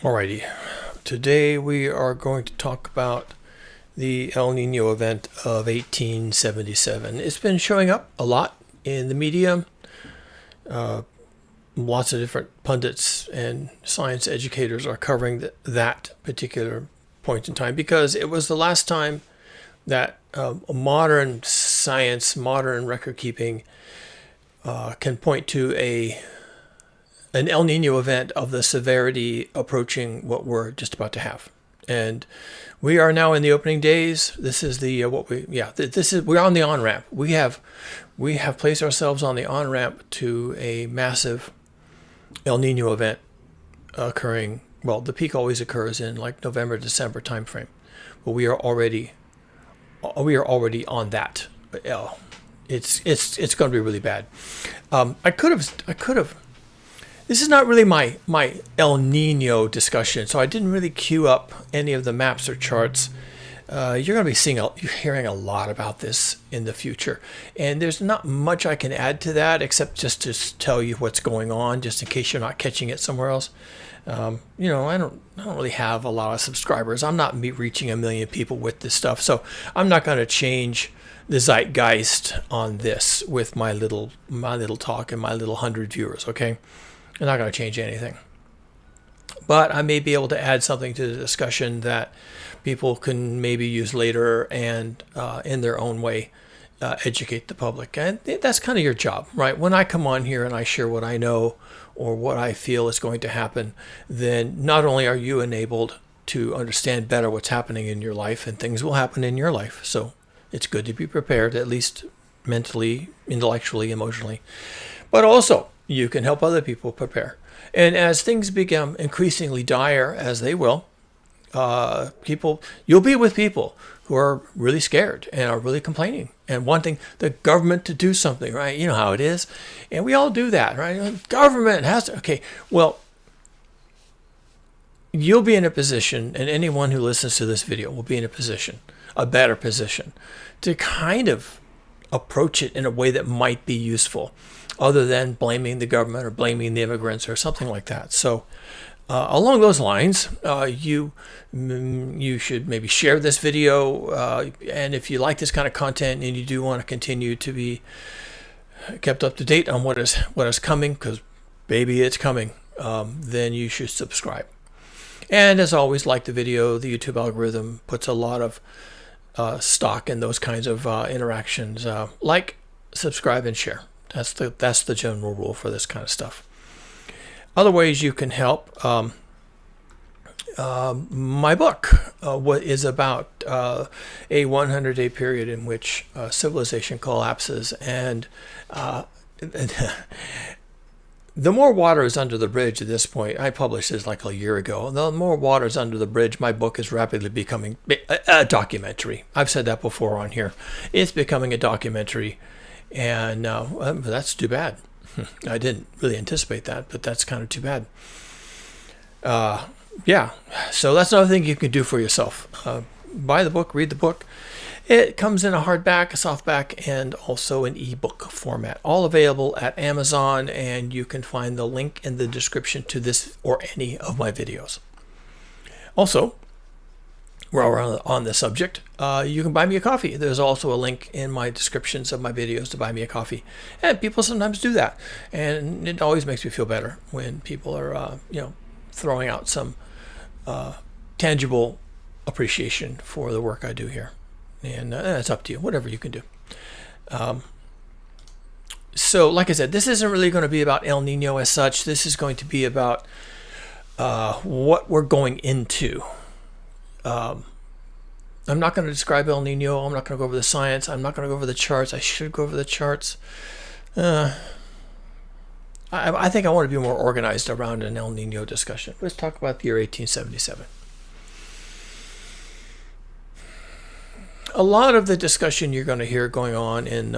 Alrighty, today we are going to talk about the El Nino event of 1877. It's been showing up a lot in the media. Lots of different pundits and science educators are covering that particular point in time because it was the last time that modern science, modern record keeping can point to an El Nino event of the severity approaching what we're just about to have. And we are now in the opening days. This is we're on the on-ramp. We have placed ourselves on the on-ramp to a massive El Nino event occurring. Well, the peak always occurs in like November, December timeframe, but we are already on that. It's going to be really bad. I could have. This is not really my El Nino discussion, so I didn't really queue up any of the maps or charts. You're going to be hearing a lot about this in the future, and there's not much I can add to that except just to tell you what's going on, just in case you're not catching it somewhere else. I don't really have a lot of subscribers. I'm not reaching 1 million people with this stuff, so I'm not going to change the zeitgeist on this with my little talk and my little 100 viewers. Okay. I'm not going to change anything. But I may be able to add something to the discussion that people can maybe use later and in their own way educate the public. And that's kind of your job, right? When I come on here and I share what I know or what I feel is going to happen, then not only are you enabled to understand better what's happening in your life, and things will happen in your life. So it's good to be prepared, at least mentally, intellectually, emotionally. But also, you can help other people prepare. And as things become increasingly dire, as they will, you'll be with people who are really scared and are really complaining and wanting the government to do something, right? You know how it is. And we all do that, right? Government has to. Okay, well, you'll be in a position, and anyone who listens to this video will be in a better position, to kind of approach it in a way that might be useful, other than blaming the government or blaming the immigrants or something like that. So along those lines, you should maybe share this video. And if you like this kind of content and you do want to continue to be kept up to date on what is coming, because baby, it's coming, then you should subscribe. And as always, like the video. The YouTube algorithm puts a lot of stock in those kinds of interactions. Like, subscribe, and share. That's the general rule for this kind of stuff. Other ways you can help. My book, what is about a 100-day period in which civilization collapses, and the more water is under the bridge at this point. I published this like a year ago. The more water is under the bridge, my book is rapidly becoming a documentary. I've said that before on here. It's becoming a documentary. And that's too bad. I didn't really anticipate that, but that's kind of too bad. So that's another thing you can do for yourself. Buy the book, read the book. It comes in a hardback, a softback, and also an ebook format. All available at Amazon, and you can find the link in the description to this or any of my videos. Also, while we're on the subject, you can buy me a coffee. There's also a link in my descriptions of my videos to buy me a coffee. And people sometimes do that. And it always makes me feel better when people are, throwing out some tangible appreciation for the work I do here. And it's up to you, whatever you can do. So, like I said, this isn't really going to be about El Nino as such. This is going to be about what we're going into. I'm not going to describe El Nino. I'm not going to go over the science. I'm not going to go over the charts. I should go over the charts. I think I want to be more organized around an El Nino discussion. Let's talk about the year 1877. A lot of the discussion you're going to hear going on in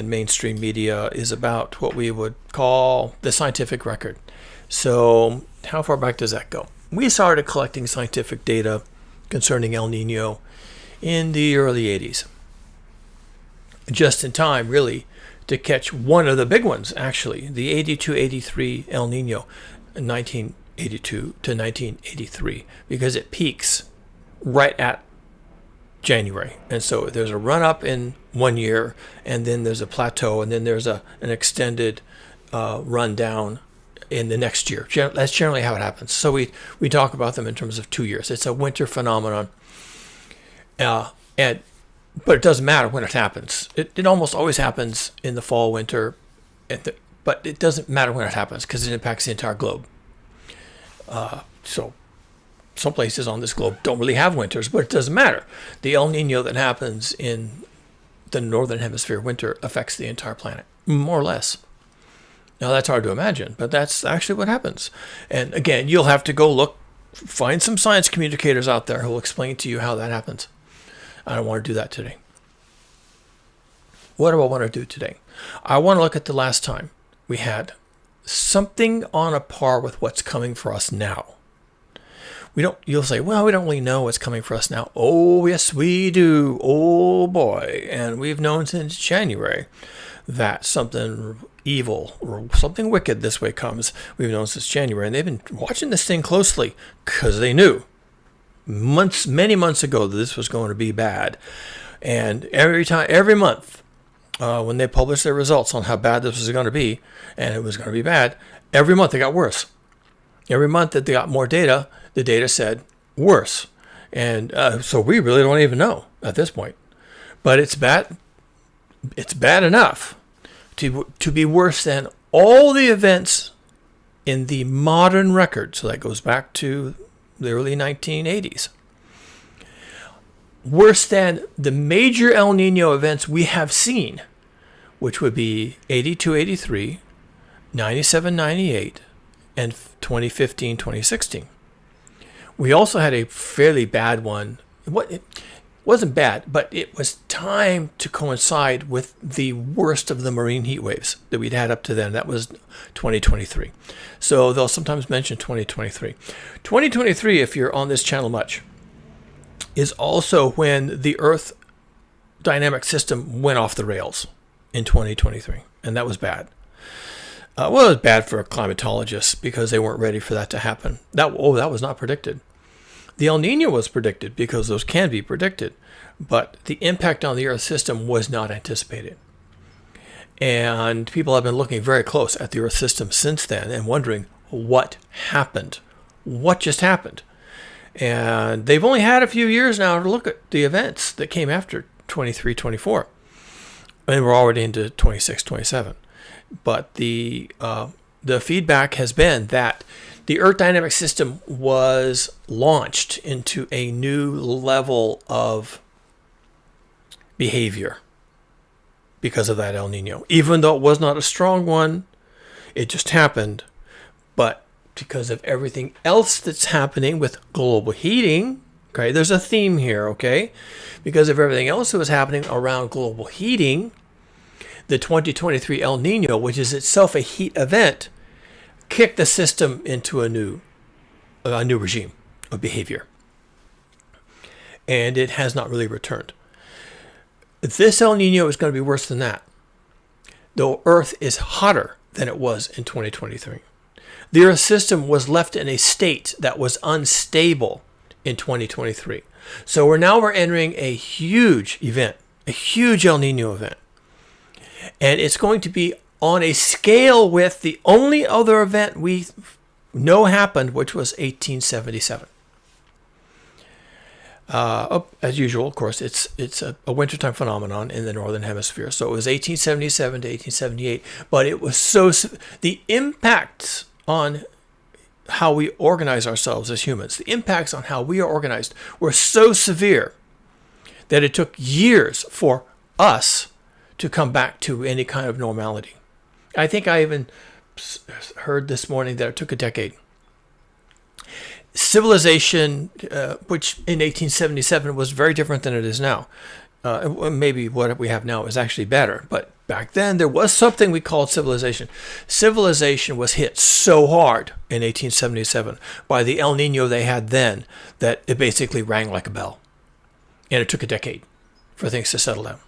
mainstream media is about what we would call the scientific record. So how far back does that go? We started collecting scientific data concerning El Nino in the early 80s. Just in time, really, to catch one of the big ones, actually, the 82-83 El Nino in 1980. 1982 to 1983 because it peaks right at January. And so there's a run up in one year, and then there's a plateau, and then there's an extended run down in the next year. That's generally how it happens. So we talk about them in terms of 2 years. It's a winter phenomenon. But it doesn't matter when it happens. It almost always happens in the fall, winter, but it doesn't matter when it happens because it impacts the entire globe. So some places on this globe don't really have winters, but it doesn't matter. The El Nino that happens in the northern hemisphere winter affects the entire planet, more or less. Now that's hard to imagine, but that's actually what happens. And again, you'll have to go find some science communicators out there who will explain to you how that happens. I don't want to do that today. What do I want to do today? I want to look at the last time we had something on a par with what's coming for us now. You'll say, well, we don't really know what's coming for us now. Oh, yes, we do. Oh, boy. And we've known since January that something evil or something wicked this way comes. We've known since January. And they've been watching this thing closely because they knew many months ago that this was going to be bad. And every month, when they published their results on how bad this was going to be, and it was going to be bad, every month it got worse. Every month that they got more data, the data said worse. And so we really don't even know at this point. But it's bad. It's bad enough to be worse than all the events in the modern record. So that goes back to the early 1980s. Worse than the major El Nino events we have seen, which would be 82-83, 97-98, and 2015-2016. We also had a fairly bad one. It wasn't bad, but it was timed to coincide with the worst of the marine heat waves that we'd had up to then. That was 2023. So they'll sometimes mention 2023. 2023, if you're on this channel much, is also when the Earth dynamic system went off the rails in 2023. And that was bad. It was bad for climatologists because they weren't ready for that to happen. That was not predicted. The El Nino was predicted because those can be predicted, but the impact on the Earth system was not anticipated. And people have been looking very close at the Earth system since then and wondering what happened. What just happened? And they've only had a few years now to look at the events that came after 23, 24. And we're already into 26, 27. But the feedback has been that the Earth dynamic system was launched into a new level of behavior because of that El Nino. Even though it was not a strong one, it just happened. But because of everything else that's happening with global heating, okay, there's a theme here, okay? Because of everything else that was happening around global heating, the 2023 El Nino, which is itself a heat event, kicked the system into a new regime of behavior. And it has not really returned. This El Nino is going to be worse than that. The Earth is hotter than it was in 2023. The Earth system was left in a state that was unstable in 2023. So we're entering a huge event, a huge El Nino event. And it's going to be on a scale with the only other event we know happened, which was 1877. As usual, of course, it's a wintertime phenomenon in the northern hemisphere. So it was 1877 to 1878, but it was the impacts on how we organize ourselves as humans, the impacts on how we are organized were so severe that it took years for us to come back to any kind of normality. I think I even heard this morning that it took a decade. Civilization, which in 1877 was very different than it is now. Maybe what we have now is actually better, but back then there was something we called civilization. Civilization was hit so hard in 1877 by the El Nino they had then that it basically rang like a bell. And it took a decade for things to settle down.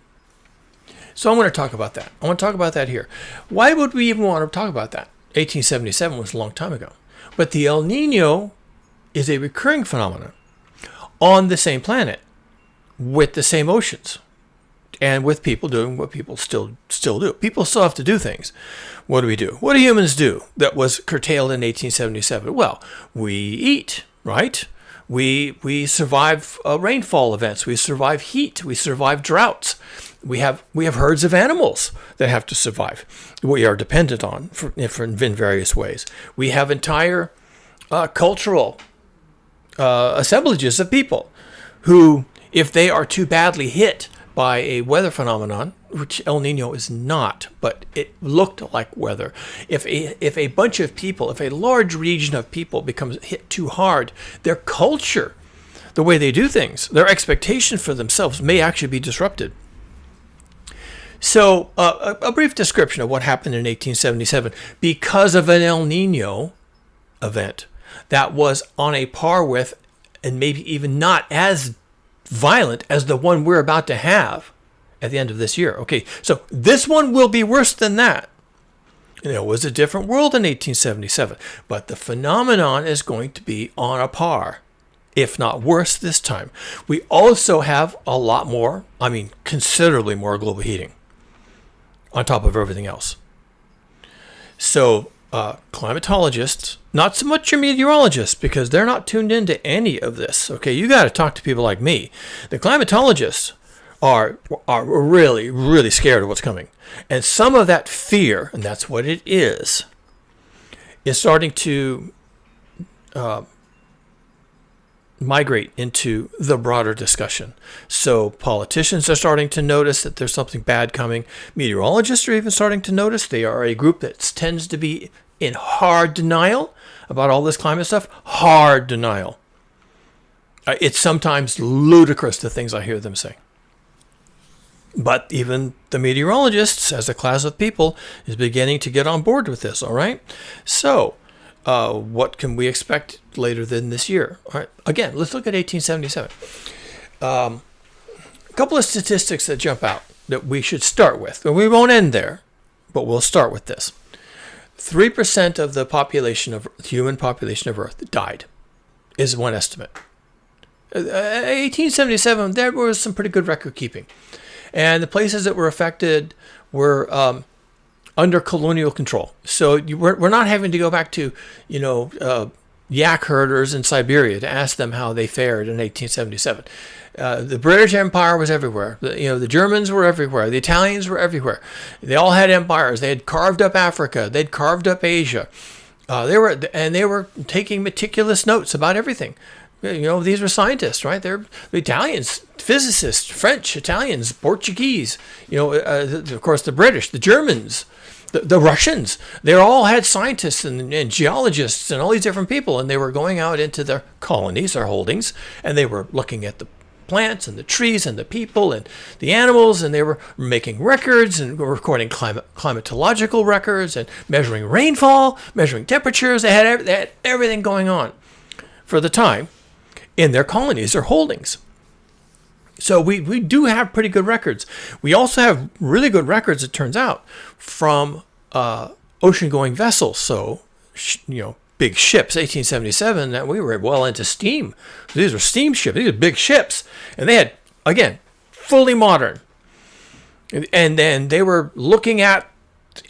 So I'm going to talk about that. I want to talk about that here. Why would we even want to talk about that? 1877 was a long time ago. But the El Nino is a recurring phenomenon on the same planet with the same oceans and with people doing what people still do. People still have to do things. What do we do? What do humans do that was curtailed in 1877? Well, we eat, right? We survive rainfall events. We survive heat. We survive droughts. We have herds of animals that have to survive. We are dependent on in various ways. We have entire cultural assemblages of people who, if they are too badly hit by a weather phenomenon, which El Nino is not, but it looked like weather. If a bunch of people, if a large region of people becomes hit too hard, their culture, the way they do things, their expectation for themselves may actually be disrupted. So a brief description of what happened in 1877 because of an El Nino event that was on a par with, and maybe even not as violent as the one we're about to have at the end of this year. Okay, so this one will be worse than that. It was a different world in 1877, but the phenomenon is going to be on a par, if not worse this time. We also have a lot more, considerably more global heating on top of everything else. So climatologists, not so much your meteorologists, because they're not tuned into any of this. Okay, you got to talk to people like me. The climatologists are really, really scared of what's coming. And some of that fear, and that's what it is starting to migrate into the broader discussion. So politicians are starting to notice that there's something bad coming. Meteorologists are even starting to notice. They are a group that tends to be in hard denial about all this climate stuff. Hard denial. It's sometimes ludicrous, the things I hear them say. But even the meteorologists, as a class of people, is beginning to get on board with this, all right? So, what can we expect later than this year? All right. Again, let's look at 1877. A couple of statistics that jump out that we should start with. And we won't end there, but we'll start with this. 3% of the human population of Earth died, is one estimate. 1877, there was some pretty good record keeping. And the places that were affected were under colonial control. So we're not having to go back to, yak herders in Siberia to ask them how they fared in 1877. The British Empire was everywhere. The Germans were everywhere. The Italians were everywhere. They all had empires. They had carved up Africa. They'd carved up Asia. They were taking meticulous notes about everything. These were scientists, right? They're the Italians, physicists, French, Italians, Portuguese. Of course, the British, the Germans, the Russians. They all had scientists and geologists and all these different people, and they were going out into their colonies, their holdings, and they were looking at the plants and the trees and the people and the animals, and they were making records and recording climatological records and measuring rainfall, measuring temperatures. They had everything going on for the time in their colonies, their holdings. So we do have pretty good records. We also have really good records, it turns out, from ocean-going vessels. So, big ships, 1877, that we were well into steam. These were steamships. These are big ships. And they had, again, fully modern. And then they were looking at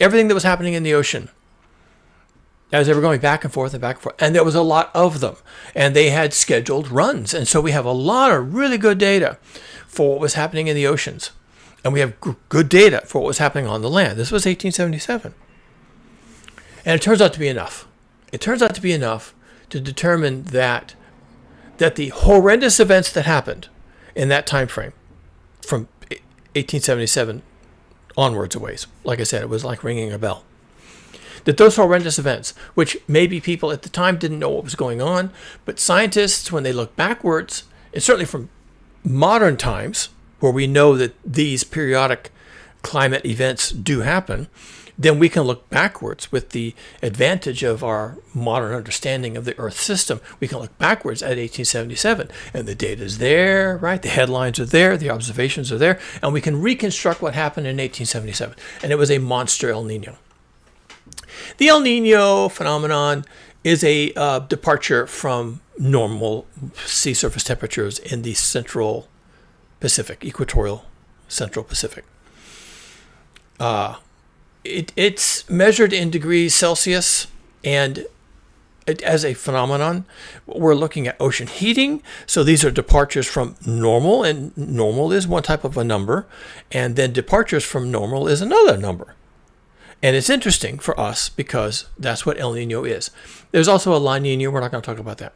everything that was happening in the ocean as they were going back and forth and back and forth. And there was a lot of them. And they had scheduled runs. And so we have a lot of really good data for what was happening in the oceans. And we have good data for what was happening on the land. This was 1877. And it turns out to be enough. It turns out to be enough to determine that the horrendous events that happened in that time frame, from 1877 onwards a ways, like I said, it was like ringing a bell, that those horrendous events, which maybe people at the time didn't know what was going on, but scientists, when they look backwards, and certainly from modern times, where we know that these periodic climate events do happen, then we can look backwards with the advantage of our modern understanding of the Earth system. We can look backwards at 1877, and the data is there, right? The headlines are there, the observations are there, and we can reconstruct what happened in 1877. And it was a monster El Nino. The El Nino phenomenon is a departure from normal sea surface temperatures in the central Pacific, equatorial central Pacific. It's measured in degrees Celsius, and as a phenomenon, we're looking at ocean heating. So these are departures from normal, and normal is one type of a number, and then departures from normal is another number. And it's interesting for us because that's what El Nino is. There's also a La Nina. We're not going to talk about that.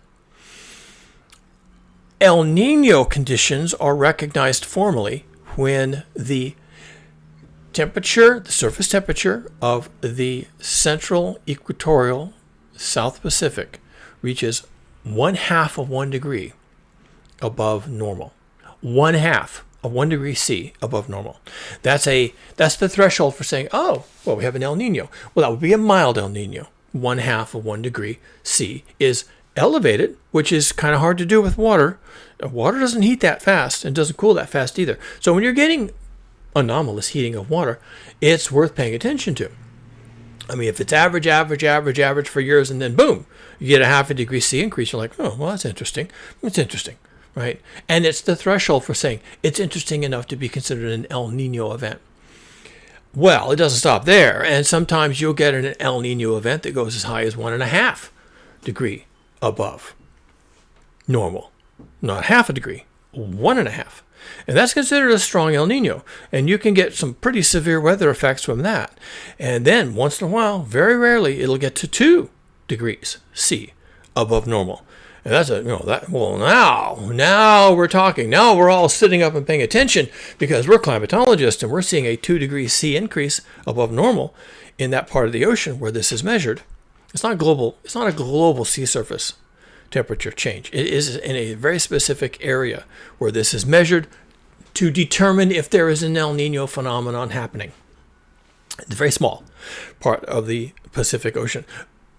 El Nino conditions are recognized formally when the temperature, the surface temperature of the central equatorial South Pacific reaches 1/2 of 1 degree above normal. 1/2 of 1 degree C above normal. That's the threshold for saying, oh, well, we have an El Nino. Well, that would be a mild El Nino. 1/2 of 1 degree C is elevated, which is kind of hard to do with water. Water doesn't heat that fast and doesn't cool that fast either. So when you're getting anomalous heating of water, it's worth paying attention to. I mean, if it's average for years, and then boom, you get a 1/2 degree C increase, you're like, oh, well, that's interesting. It's interesting, right? And it's the threshold for saying it's interesting enough to be considered an El Nino event. Well, it doesn't stop there. And sometimes you'll get an El Nino event that goes as high as 1.5 degree above normal. Not 1/2 degree, 1.5. And that's considered a strong El Nino. And you can get some pretty severe weather effects from that. And then once in a while, very rarely, it'll get to 2 degrees C above normal. And that's now we're talking. Now we're all sitting up and paying attention because we're climatologists and we're seeing a 2 degrees C increase above normal in that part of the ocean where this is measured. It's not global. It's not a global sea surface temperature change. It is in a very specific area where this is measured to determine if there is an El Nino phenomenon happening. It's a very small part of the Pacific Ocean,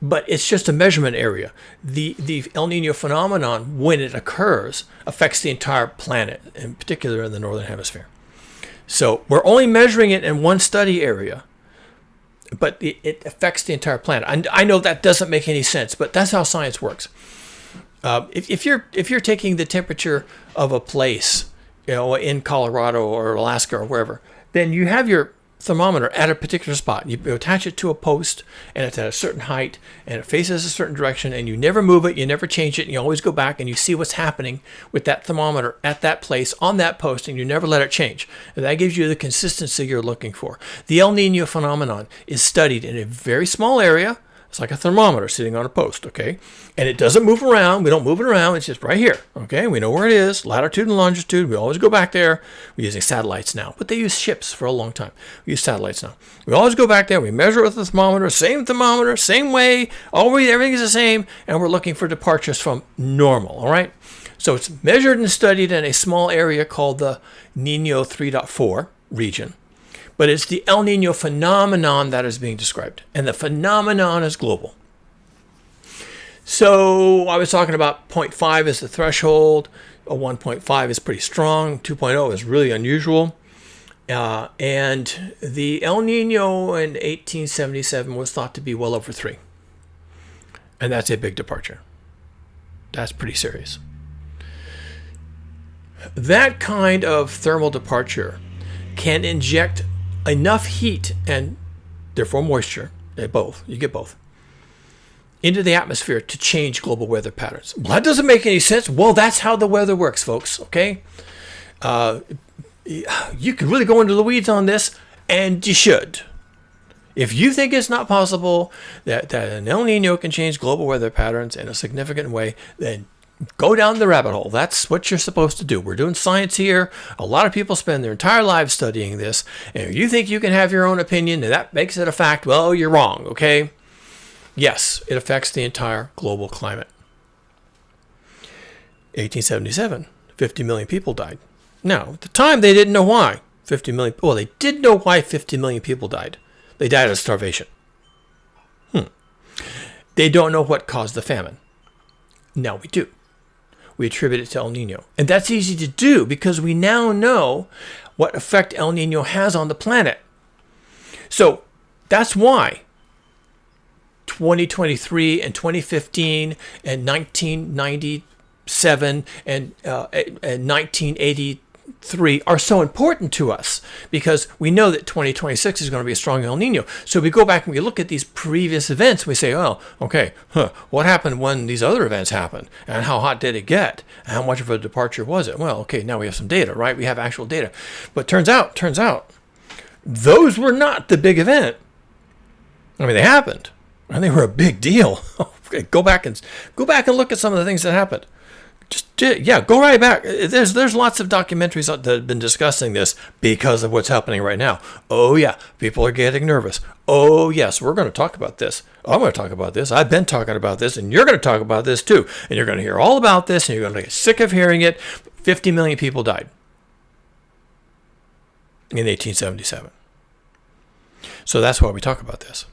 but it's just a measurement area. The El Nino phenomenon, when it occurs, affects the entire planet, in particular in the northern hemisphere. So we're only measuring it in one study area, but it affects the entire planet. I know that doesn't make any sense, but that's how science works. If you're taking the temperature of a place, in Colorado or Alaska or wherever, then you have your thermometer at a particular spot. You attach it to a post, and it's at a certain height, and it faces a certain direction, and you never move it, you never change it, and you always go back and you see what's happening with that thermometer at that place on that post, and you never let it change. And that gives you the consistency you're looking for. The El Nino phenomenon is studied in a very small area. It's like a thermometer sitting on a post, okay? And it doesn't move around. We don't move it around. It's just right here, okay? We know where it is, latitude and longitude. We always go back there. We're using satellites now, but they use ships for a long time. We use satellites now. We always go back there. We measure it with the thermometer, same way. Always, everything is the same, and we're looking for departures from normal, all right? So it's measured and studied in a small area called the Niño 3.4 region. But it's the El Nino phenomenon that is being described. And the phenomenon is global. So I was talking about 0.5 is the threshold. A 1.5 is pretty strong. 2.0 is really unusual. And the El Nino in 1877 was thought to be well over 3. And that's a big departure. That's pretty serious. That kind of thermal departure can inject enough heat and therefore moisture, you get both, into the atmosphere to change global weather patterns. Well, that doesn't make any sense. Well, that's how the weather works, folks, okay? You can really go into the weeds on this, and you should. If you think it's not possible that an El Nino can change global weather patterns in a significant way, then go down the rabbit hole. That's what you're supposed to do. We're doing science here. A lot of people spend their entire lives studying this. And if you think you can have your own opinion and that makes it a fact, well, you're wrong, okay? Yes, it affects the entire global climate. 1877, 50 million people died. Now, at the time, they didn't know why 50 million. Well, they did know why 50 million people died. They died of starvation. They don't know what caused the famine. Now we do. We attribute it to El Nino. And that's easy to do because we now know what effect El Nino has on the planet. So that's why 2023 and 2015 and 1997 and 1983 are so important to us because we know that 2026 is going to be a strong El Nino. So we go back and we look at these previous events. We say, oh, okay, what happened when these other events happened? And how hot did it get? And how much of a departure was it? Well, okay, now we have some data, right? We have actual data. But turns out, those were not the big event. I mean, they happened, and they were a big deal. Go back and look at some of the things that happened. Go right back. There's lots of documentaries that have been discussing this because of what's happening right now. Oh yeah, people are getting nervous. Oh yes, we're going to talk about this. I'm going to talk about this. I've been talking about this, and you're going to talk about this too. And you're going to hear all about this, and you're going to get sick of hearing it. 50 million people died in 1877. So that's why we talk about this.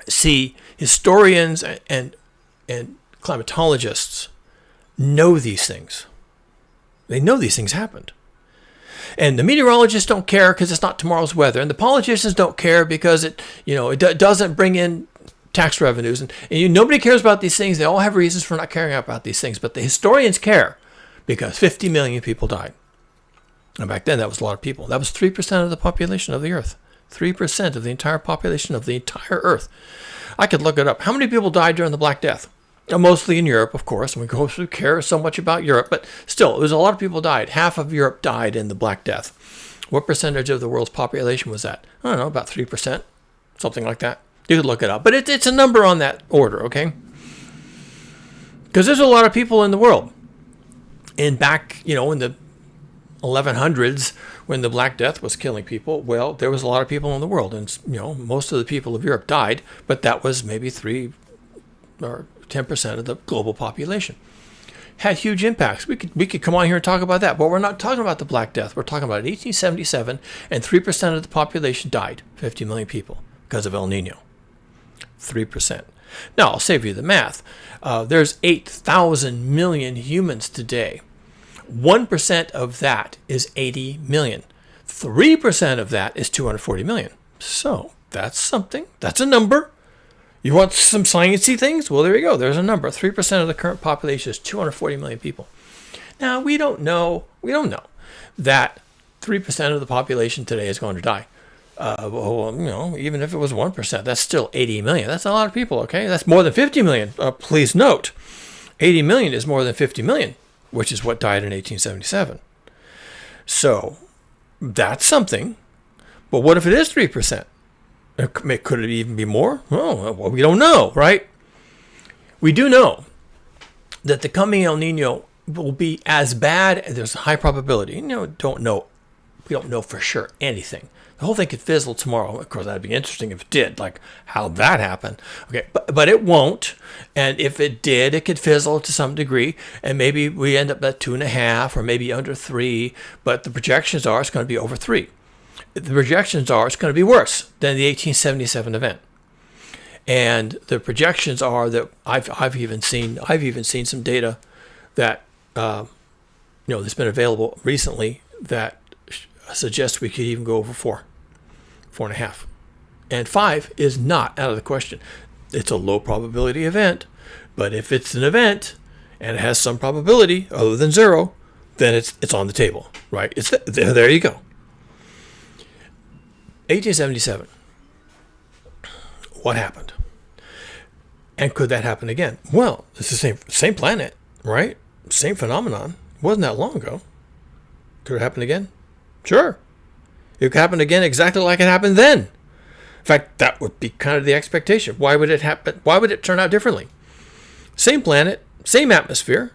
See, historians and climatologists know these things. They know these things happened. And the meteorologists don't care because it's not tomorrow's weather. And the politicians don't care because it doesn't bring in tax revenues. And nobody cares about these things. They all have reasons for not caring about these things. But the historians care because 50 million people died. And back then, that was a lot of people. That was 3% of the population of the Earth. 3% of the entire population of the entire Earth. I could look it up. How many people died during the Black Death? Mostly in Europe, of course, and we care so much about Europe, but still, it was a lot of people died. Half of Europe died in the Black Death. What percentage of the world's population was that? I don't know, about 3%, something like that. You could look it up, but it's a number on that order, okay? Because there's a lot of people in the world. And back, in the 1100s, when the Black Death was killing people, well, there was a lot of people in the world, and most of the people of Europe died, but that was maybe 3 or 10% of the global population. Had huge impacts. We could come on here and talk about that, but we're not talking about the Black Death. We're talking about 1877, and 3% of the population died, 50 million people, because of El Nino. 3%. Now, I'll save you the math. There's 8,000 million humans today. 1% of that is 80 million. 3% of that is 240 million. So that's something. That's a number. You want some sciencey things? Well, there you go. There's a number. 3% of the current population is 240 million people. Now, we don't know that 3% of the population today is going to die. Even if it was 1%, that's still 80 million. That's a lot of people, okay? That's more than 50 million. Please note, 80 million is more than 50 million, which is what died in 1877. So, that's something. But what if it is 3%? Could it even be more? Oh, well, we don't know, right? We do know that the coming El Nino will be as bad. There's a high probability. We don't know for sure anything. The whole thing could fizzle tomorrow. Of course, that'd be interesting if it did. Like, how'd that happen? Okay, but it won't. And if it did, it could fizzle to some degree. And maybe we end up at 2.5 or maybe under 3. But the projections are it's going to be over 3. The projections are it's going to be worse than the 1877 event. And the projections are that I've even seen some data that that's been available recently that suggests we could even go over 4.5. And 5 is not out of the question. It's a low probability event, but if it's an event and it has some probability other than 0, then it's on the table, right? There you go. 1877. What happened? And could that happen again? Well, it's the same planet, right? Same phenomenon. It wasn't that long ago. Could it happen again? Sure. It could happen again exactly like it happened then. In fact, that would be kind of the expectation. Why would it happen? Why would it turn out differently? Same planet, same atmosphere,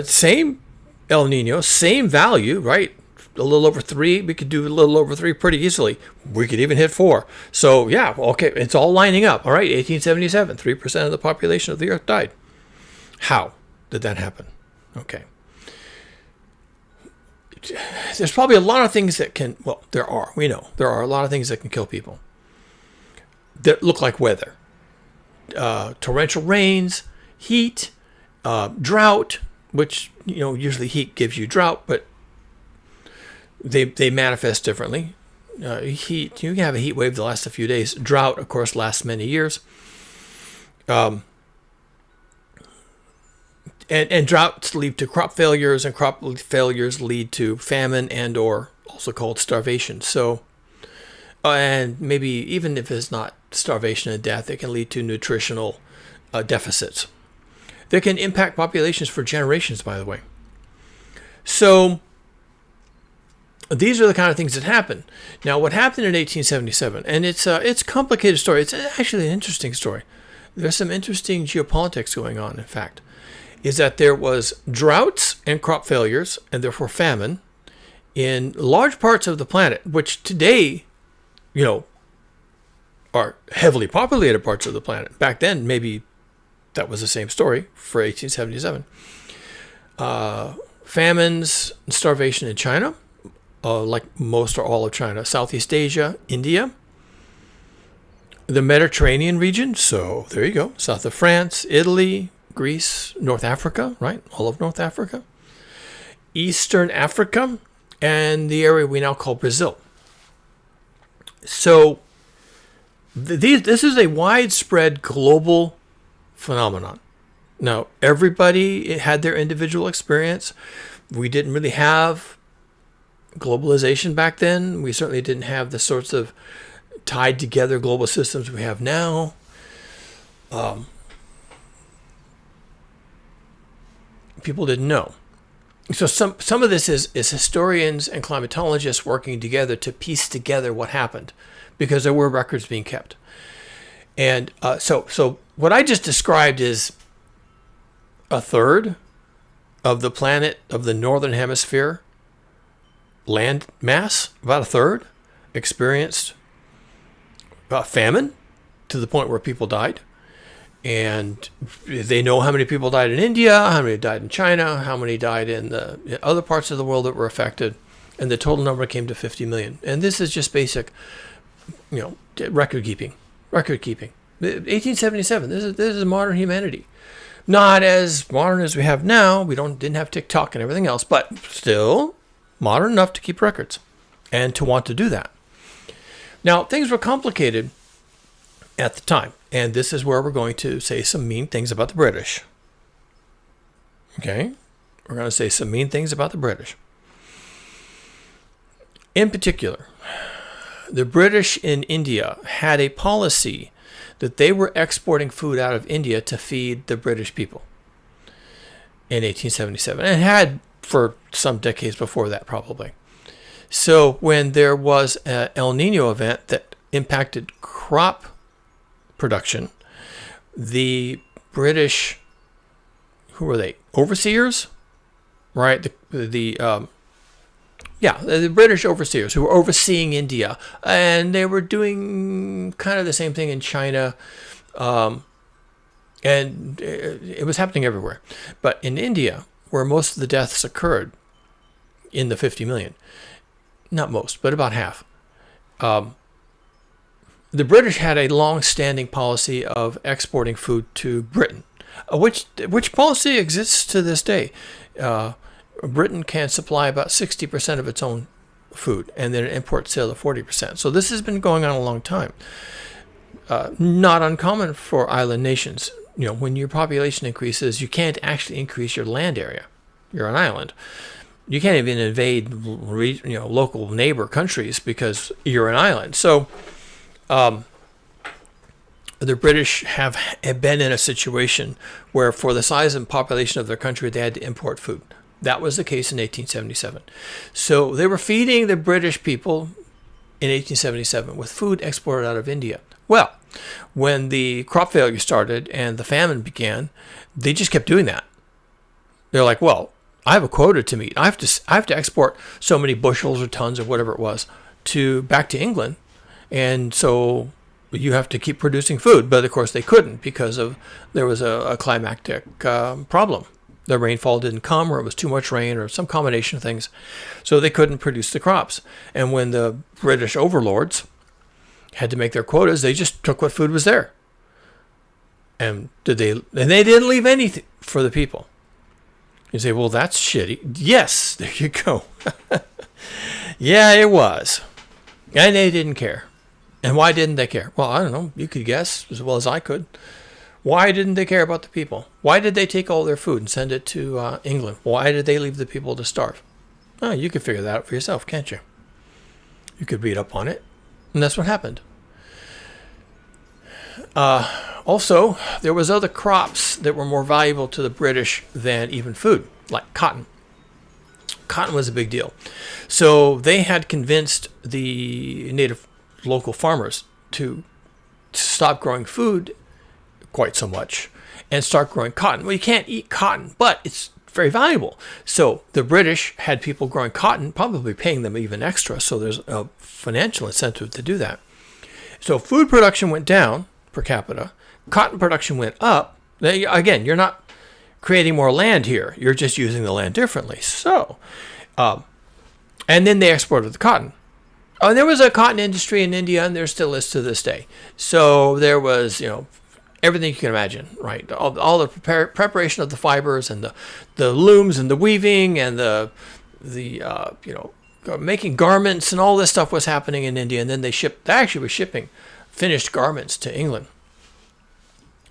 same El Nino, same value, right? A little over 3. We could do a little over 3 pretty easily. We could even hit 4. So, yeah, okay, it's all lining up. All right, 1877, 3% of the population of the Earth died. How did that happen? Okay. There's probably a lot of things that can, we know. There are a lot of things that can kill people that look like weather. Torrential rains, heat, drought, which, usually heat gives you drought, but they manifest differently. Heat, you can have a heat wave that lasts a few days. Drought, of course, lasts many years. Um, and droughts lead to crop failures, and crop failures lead to famine and or also called starvation. So, and maybe even if it's not starvation and death, it can lead to nutritional deficits. They can impact populations for generations, by the way. So these are the kind of things that happen. Now, what happened in 1877, and it's a complicated story. It's actually an interesting story. There's some interesting geopolitics going on, in fact, is that there was droughts and crop failures, and therefore famine, in large parts of the planet, which today, are heavily populated parts of the planet. Back then, maybe that was the same story for 1877. Famines and starvation in China, like most or all of China, Southeast Asia, India, the Mediterranean region, so there you go, south of France, Italy, Greece, North Africa, right, all of North Africa, Eastern Africa, and the area we now call Brazil. So this is a widespread global phenomenon. Now, everybody had their individual experience. We didn't really have globalization back then. We certainly didn't have the sorts of tied together global systems we have now. People didn't know. So some of this is historians and climatologists working together to piece together what happened, because there were records being kept. And so what I just described is a third of the planet, of the northern hemisphere land mass, about a third, experienced famine to the point where people died. And they know how many people died in India, how many died in China, how many died in the other parts of the world that were affected. And the total number came to 50 million. And this is just basic, record keeping. 1877, this is modern humanity. Not as modern as we have now. We didn't have TikTok and everything else, but still modern enough to keep records and to want to do that. Now, things were complicated at the time, and this is where we're going to say some mean things about the British. Okay? We're going to say some mean things about the British. In particular, the British in India had a policy that they were exporting food out of India to feed the British people in 1877, and had for some decades before that, probably. So when there was an El Niño event that impacted crop production, the British, who were they? Overseers, right? The British overseers who were overseeing India, and they were doing kind of the same thing in China, and it was happening everywhere. But in India, where most of the deaths occurred, in the 50 million, not most, but about half, the British had a long-standing policy of exporting food to Britain, which policy exists to this day. Britain can supply about 60% of its own food, and then import sale of 40%. So this has been going on a long time. Not uncommon for island nations. When your population increases, you can't actually increase your land area. You're an island. You can't even invade, local neighbor countries because you're an island. So, the British have been in a situation where, for the size and population of their country, they had to import food. That was the case in 1877. So they were feeding the British people in 1877 with food exported out of India. Well, when the crop failure started and the famine began, they just kept doing that. They're like, well, I have a quota to meet. I have to export so many bushels or tons or whatever it was back to England, and so you have to keep producing food. But of course they couldn't, because there was a climactic problem. The rainfall didn't come, or it was too much rain, or some combination of things. So they couldn't produce the crops. And when the British overlords had to make their quotas, they just took what food was there. And they didn't leave anything for the people. You say, well, that's shitty. Yes, there you go. Yeah, it was. And they didn't care. And why didn't they care? Well, I don't know. You could guess as well as I could. Why didn't they care about the people? Why did they take all their food and send it to England? Why did they leave the people to starve? Oh, you can figure that out for yourself, can't you? You could read up on it. And that's what happened. Also, there was other crops that were more valuable to the British than even food, like cotton. Cotton was a big deal. So they had convinced the native local farmers to stop growing food quite so much and start growing cotton. Well, you can't eat cotton, but it's very valuable. So the British had people growing cotton, probably paying them even extra. So there's a financial incentive to do that. So food production went down per capita. Cotton production went up. Again, you're not creating more land here. You're just using the land differently. So, and then they exported the cotton. Oh, and there was a cotton industry in India, and there still is to this day. So there was, everything you can imagine, right? All the preparation of the fibers and the looms and the weaving and the making garments and all this stuff was happening in India. And then they actually were shipping finished garments to England.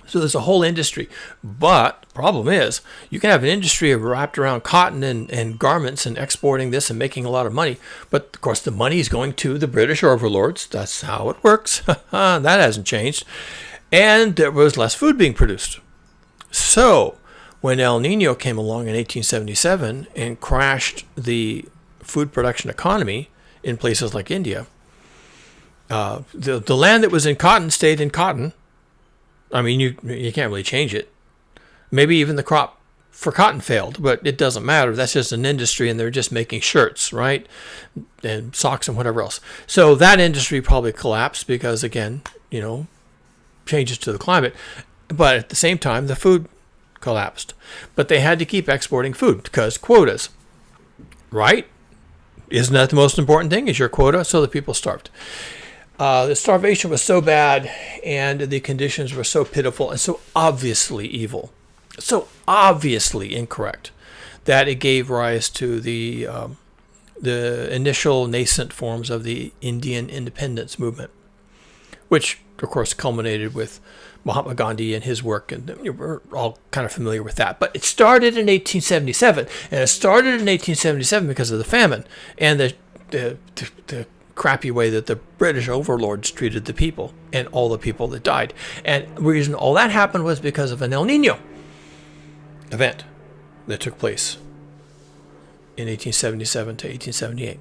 So there's a whole industry. But the problem is you can have an industry wrapped around cotton and garments and exporting this and making a lot of money. But of course, the money is going to the British overlords. That's how it works. That hasn't changed. And there was less food being produced. So when El Niño came along in 1877 and crashed the food production economy in places like India, the land that was in cotton stayed in cotton. I mean, you can't really change it. Maybe even the crop for cotton failed, but it doesn't matter. That's just an industry, and they're just making shirts, right? And socks and whatever else. So that industry probably collapsed because, again, changes to the climate. But at the same time, the food collapsed. But they had to keep exporting food because quotas, right? Isn't that the most important thing? Is your quota? So the people starved. The starvation was so bad and the conditions were so pitiful and so obviously evil, so obviously incorrect, that it gave rise to the initial nascent forms of the Indian independence movement, which, of course, culminated with Mahatma Gandhi and his work, and we're all kind of familiar with that. But it started in 1877, and it started in 1877 because of the famine and the crappy way that the British overlords treated the people and all the people that died. And the reason all that happened was because of an El Niño event that took place in 1877 to 1878.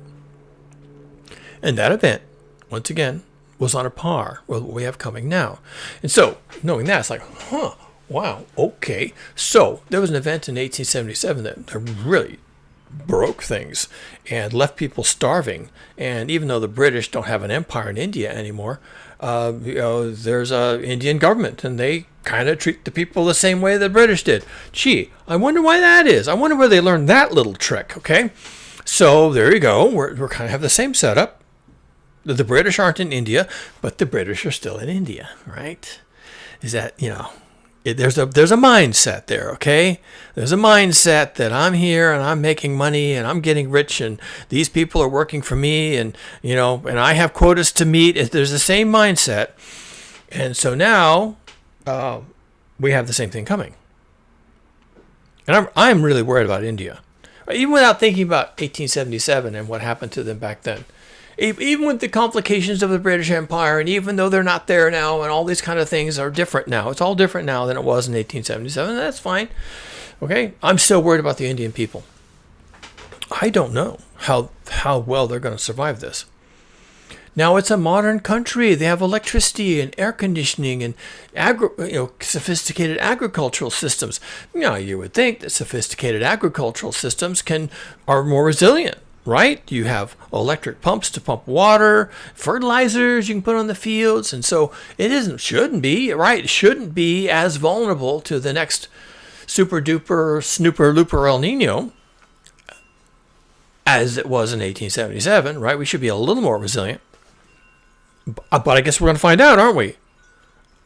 And that event, once again, was on a par with what we have coming now. And so, knowing that, it's like, wow, okay. So, there was an event in 1877 that really broke things and left people starving. And even though the British don't have an empire in India anymore, there's a Indian government, and they kind of treat the people the same way the British did. Gee, I wonder why that is. I wonder where they learned that little trick. Okay, so there you go. We're kind of have the same setup. The British aren't in India, but the British are still in India, right? Is that, there's a mindset there, okay? There's a mindset that I'm here and I'm making money and I'm getting rich and these people are working for me and, and I have quotas to meet. There's the same mindset. And so now we have the same thing coming. And I'm really worried about India. Even without thinking about 1877 and what happened to them back then. Even with the complications of the British Empire, and even though they're not there now, and all these kind of things are different now. It's all different now than it was in 1877. That's fine. Okay? I'm still worried about the Indian people. I don't know how well they're going to survive this. Now it's a modern country. They have electricity and air conditioning and sophisticated agricultural systems. Now you would think that sophisticated agricultural systems are more resilient. Right? You have electric pumps to pump water, fertilizers you can put on the fields. And so it shouldn't be as vulnerable to the next super duper snooper looper El Nino as it was in 1877, right? We should be a little more resilient. But I guess we're going to find out, aren't we?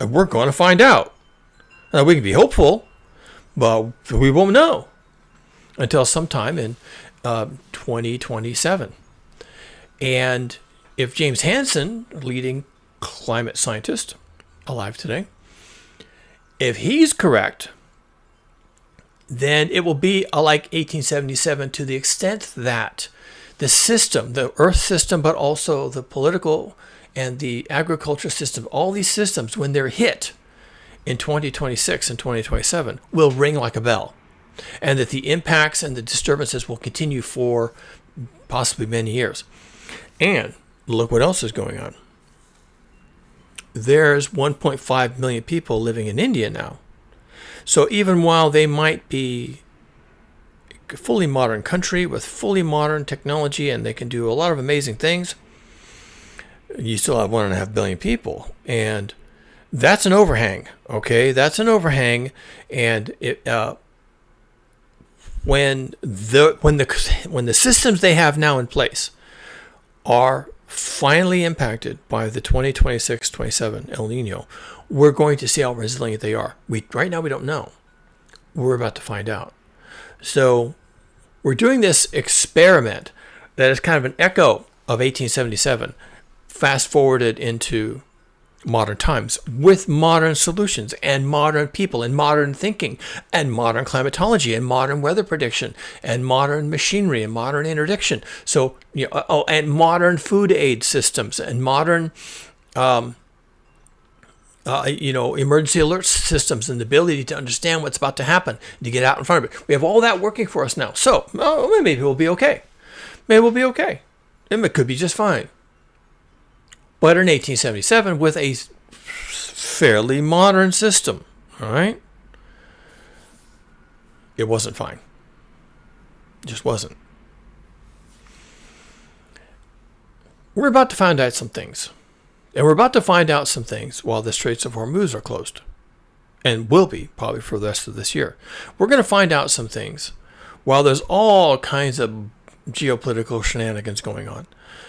We're going to find out. Now, we can be hopeful, but we won't know until sometime in 2027. And if James Hansen, leading climate scientist alive today, If he's correct, then it will be like 1877 to the extent that the system, the earth system, but also the political and the agriculture system, all these systems, when they're hit in 2026 and 2027, will ring like a bell. And that the impacts and the disturbances will continue for possibly many years. And look what else is going on. There's 1.5 million people living in India now. So even while they might be a fully modern country with fully modern technology and they can do a lot of amazing things, you still have 1.5 billion people. And that's an overhang, okay? That's an overhang. And when the systems they have now in place are finally impacted by the 2026-27 El Nino, we're going to see how resilient they are. Right now we don't know. We're about to find out. So we're doing this experiment that is kind of an echo of 1877, fast forwarded into modern times with modern solutions and modern people and modern thinking and modern climatology and modern weather prediction and modern machinery and modern interdiction. So, and modern food aid systems and modern, emergency alert systems and the ability to understand what's about to happen, to get out in front of it. We have all that working for us now. So maybe we'll be okay. Maybe we'll be okay. And it could be just fine. But in 1877, with a fairly modern system, all right, it wasn't fine. It just wasn't. We're about to find out some things. And we're about to find out some things while the Straits of Hormuz are closed. And will be, probably for the rest of this year. We're going to find out some things while there's all kinds of geopolitical shenanigans going on.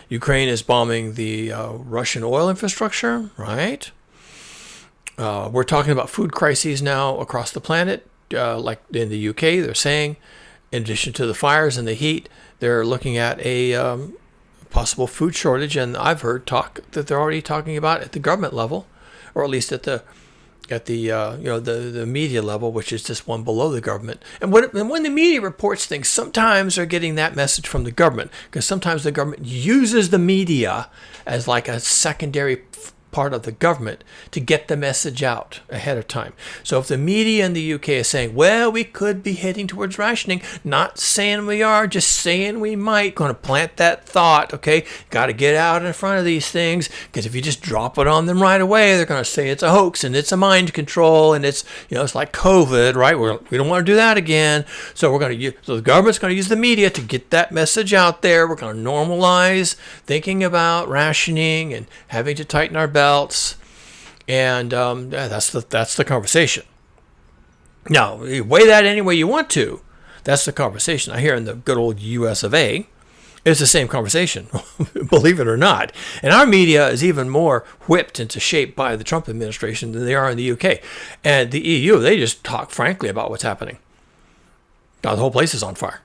Ukraine is bombing the Russian oil infrastructure, right? We're talking about food crises now across the planet. Like in the UK, they're saying, in addition to the fires and the heat, they're looking at a possible food shortage. And I've heard talk that they're already talking about at the government level, or at least at the media level, which is just one below the government. And when the media reports things, sometimes they're getting that message from the government, because sometimes the government uses the media as like a secondary part of the government to get the message out ahead of time. So if the media in the UK is saying, well, we could be heading towards rationing, not saying we are, just saying we might, going to plant that thought, okay? Got to get out in front of these things, because if you just drop it on them right away, they're going to say it's a hoax and it's a mind control and it's, it's like COVID, right? We don't want to do that again. So so the government's going to use the media to get that message out there. We're going to normalize thinking about rationing and having to tighten our belts, and that's the conversation. Now, you weigh that any way you want to. That's the conversation. Now, here in the good old U.S. of A., it's the same conversation, believe it or not. And our media is even more whipped into shape by the Trump administration than they are in the UK. And the EU, they just talk frankly about what's happening. Now, the whole place is on fire.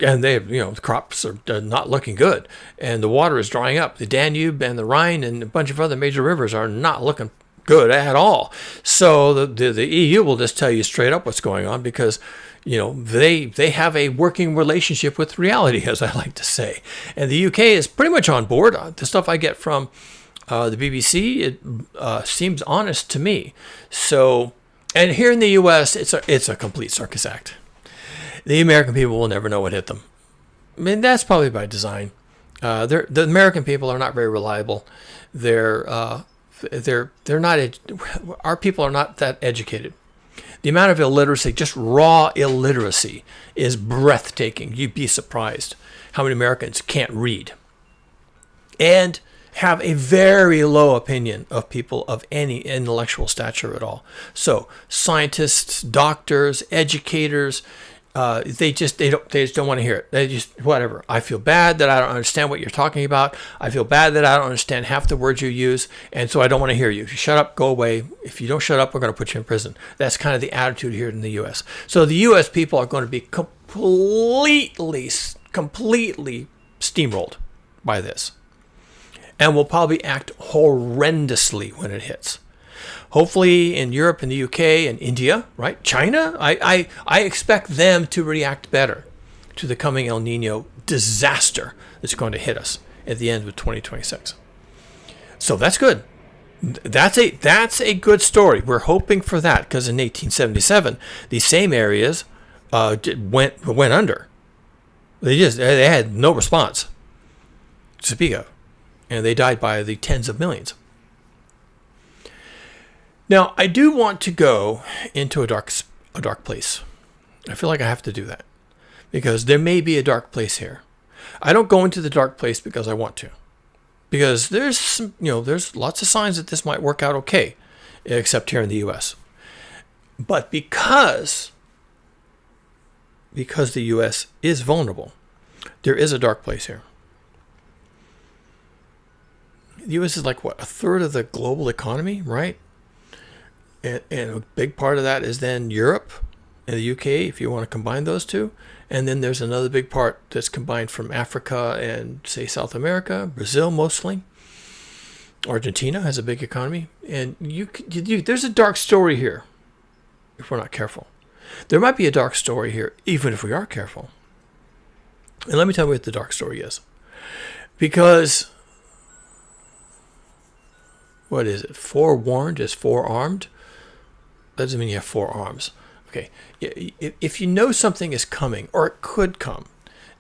And the crops are not looking good, and the water is drying up. The Danube and the Rhine and a bunch of other major rivers are not looking good at all. So the EU will just tell you straight up what's going on, because they have a working relationship with reality, as I like to say. And the UK is pretty much on board. The stuff I get from the BBC, it seems honest to me. So, and here in the US, it's a complete circus act. The American people will never know what hit them. I mean, that's probably by design. The American people are not very reliable. They're not. Our people are not that educated. The amount of illiteracy, just raw illiteracy, is breathtaking. You'd be surprised how many Americans can't read and have a very low opinion of people of any intellectual stature at all. So scientists, doctors, educators. They just don't want to hear it. They just, whatever. I feel bad that I don't understand what you're talking about. I feel bad that I don't understand half the words you use, and so I don't want to hear you. If you shut up, go away. If you don't shut up, we're going to put you in prison. That's kind of the attitude here in the U.S. So the U.S. people are going to be completely steamrolled by this, and will probably act horrendously when it hits. Hopefully in Europe and the UK and India, right? China, I expect them to react better to the coming El Nino disaster that's going to hit us at the end of 2026. So that's good. That's a good story. We're hoping for that because in 1877, these same areas went under. They had no response to speak of, and they died by the tens of millions. Now, I do want to go into a dark place. I feel like I have to do that because there may be a dark place here. I don't go into the dark place because I want to, because there's lots of signs that this might work out okay, except here in the U.S. But because the U.S. is vulnerable, there is a dark place here. The U.S. is like, what, a third of the global economy, right? And a big part of that is then Europe and the UK, if you want to combine those two. And then there's another big part that's combined from Africa and, say, South America, Brazil mostly. Argentina has a big economy. And there's a dark story here if we're not careful. There might be a dark story here even if we are careful. And let me tell you what the dark story is. Because, what is it? Forewarned is forearmed. That doesn't mean you have four arms. Okay. If you know something is coming or it could come,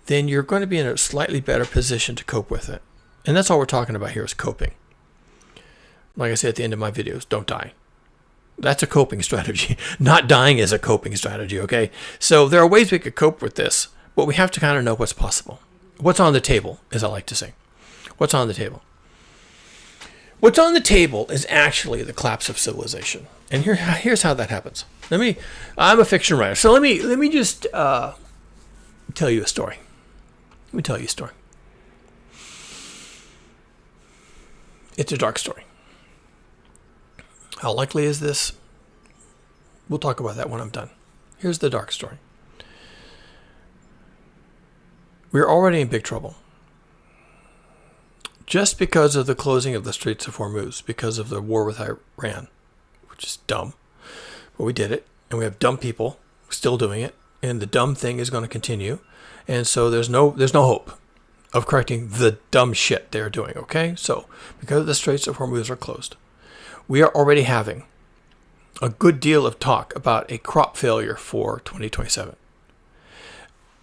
then you're going to be in a slightly better position to cope with it. And that's all we're talking about here is coping. Like I say at the end of my videos, don't die. That's a coping strategy. Not dying is a coping strategy, okay? So there are ways we could cope with this, but we have to kind of know what's possible. What's on the table, as I like to say. What's on the table? What's on the table is actually the collapse of civilization. And here's how that happens. I'm a fiction writer, so let me just tell you a story. Let me tell you a story. It's a dark story. How likely is this? We'll talk about that when I'm done. Here's the dark story. We're already in big trouble. Just because of the closing of the Straits of Hormuz, because of the war with Iran, which is dumb. But we did it, and we have dumb people still doing it, and the dumb thing is going to continue. And so there's no hope of correcting the dumb shit they're doing, okay? So because the Straits of Hormuz are closed, we are already having a good deal of talk about a crop failure for 2027.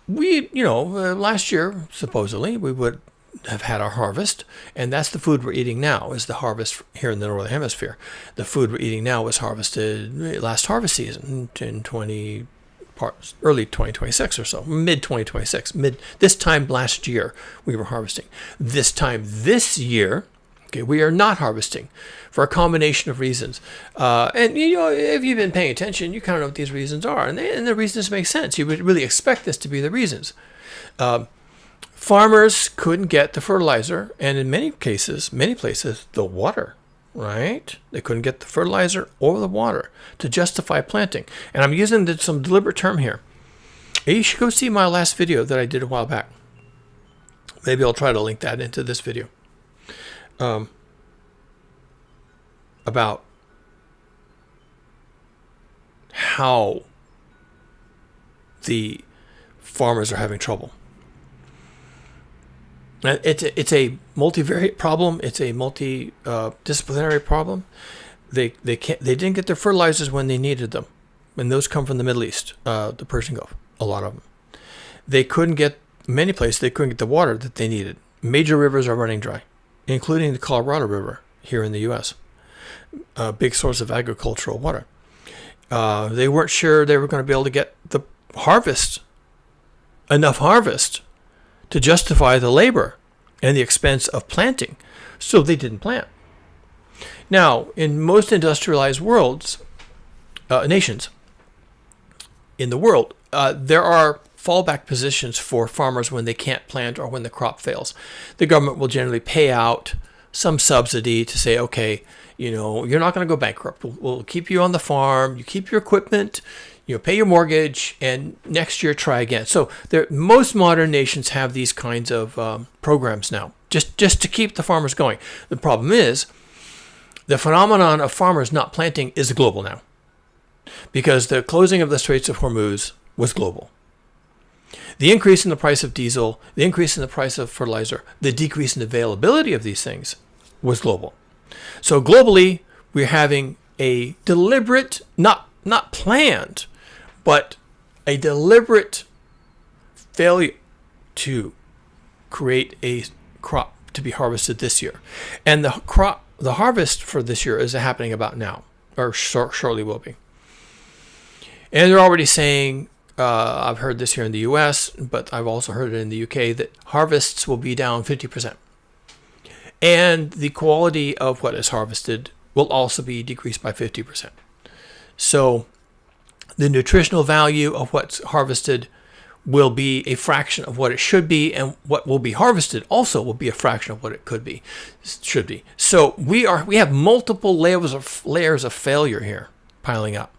Last year, supposedly, we would have had our harvest, and that's the food we're eating now, is the harvest here in the Northern Hemisphere. The food we're eating now was harvested last harvest season in early 2026 or so, mid 2026. This time last year, we were harvesting. This time this year, okay, we are not harvesting for a combination of reasons. And if you've been paying attention, you kind of know what these reasons are, and the reasons make sense. You would really expect this to be the reasons. Farmers couldn't get the fertilizer, and in many places, the water, right? They couldn't get the fertilizer or the water to justify planting. And I'm using some deliberate term here. You should go see my last video that I did a while back. Maybe I'll try to link that into this video. About how the farmers are having trouble. It's a multivariate problem. It's a multidisciplinary problem. They didn't get their fertilizers when they needed them, and those come from the Middle East, the Persian Gulf, a lot of them. They couldn't get many places. They couldn't get the water that they needed. Major rivers are running dry, including the Colorado River here in the U.S. A big source of agricultural water. They weren't sure they were going to be able to get the enough harvest to justify the labor and the expense of planting, so they didn't plant. Now, in most industrialized nations in the world, there are fallback positions for farmers when they can't plant or when the crop fails. The government will generally pay out some subsidy to say, okay, you're not going to go bankrupt. We'll keep you on the farm. You keep your equipment. Pay your mortgage, and next year try again. So most modern nations have these kinds of programs now, just to keep the farmers going. The problem is, The phenomenon of farmers not planting is global now, because the closing of the Straits of Hormuz was global. The increase in the price of diesel, the increase in the price of fertilizer, the decrease in availability of these things was global. So globally, we're having a deliberate, not planned, but a deliberate failure to create a crop to be harvested this year. And the harvest for this year is happening about now, or shortly will be. And they're already saying, I've heard this here in the US, but I've also heard it in the UK, that harvests will be down 50%. And the quality of what is harvested will also be decreased by 50%. So the nutritional value of what's harvested will be a fraction of what it should be, and what will be harvested also will be a fraction of what it should be. So we have multiple layers of failure here piling up.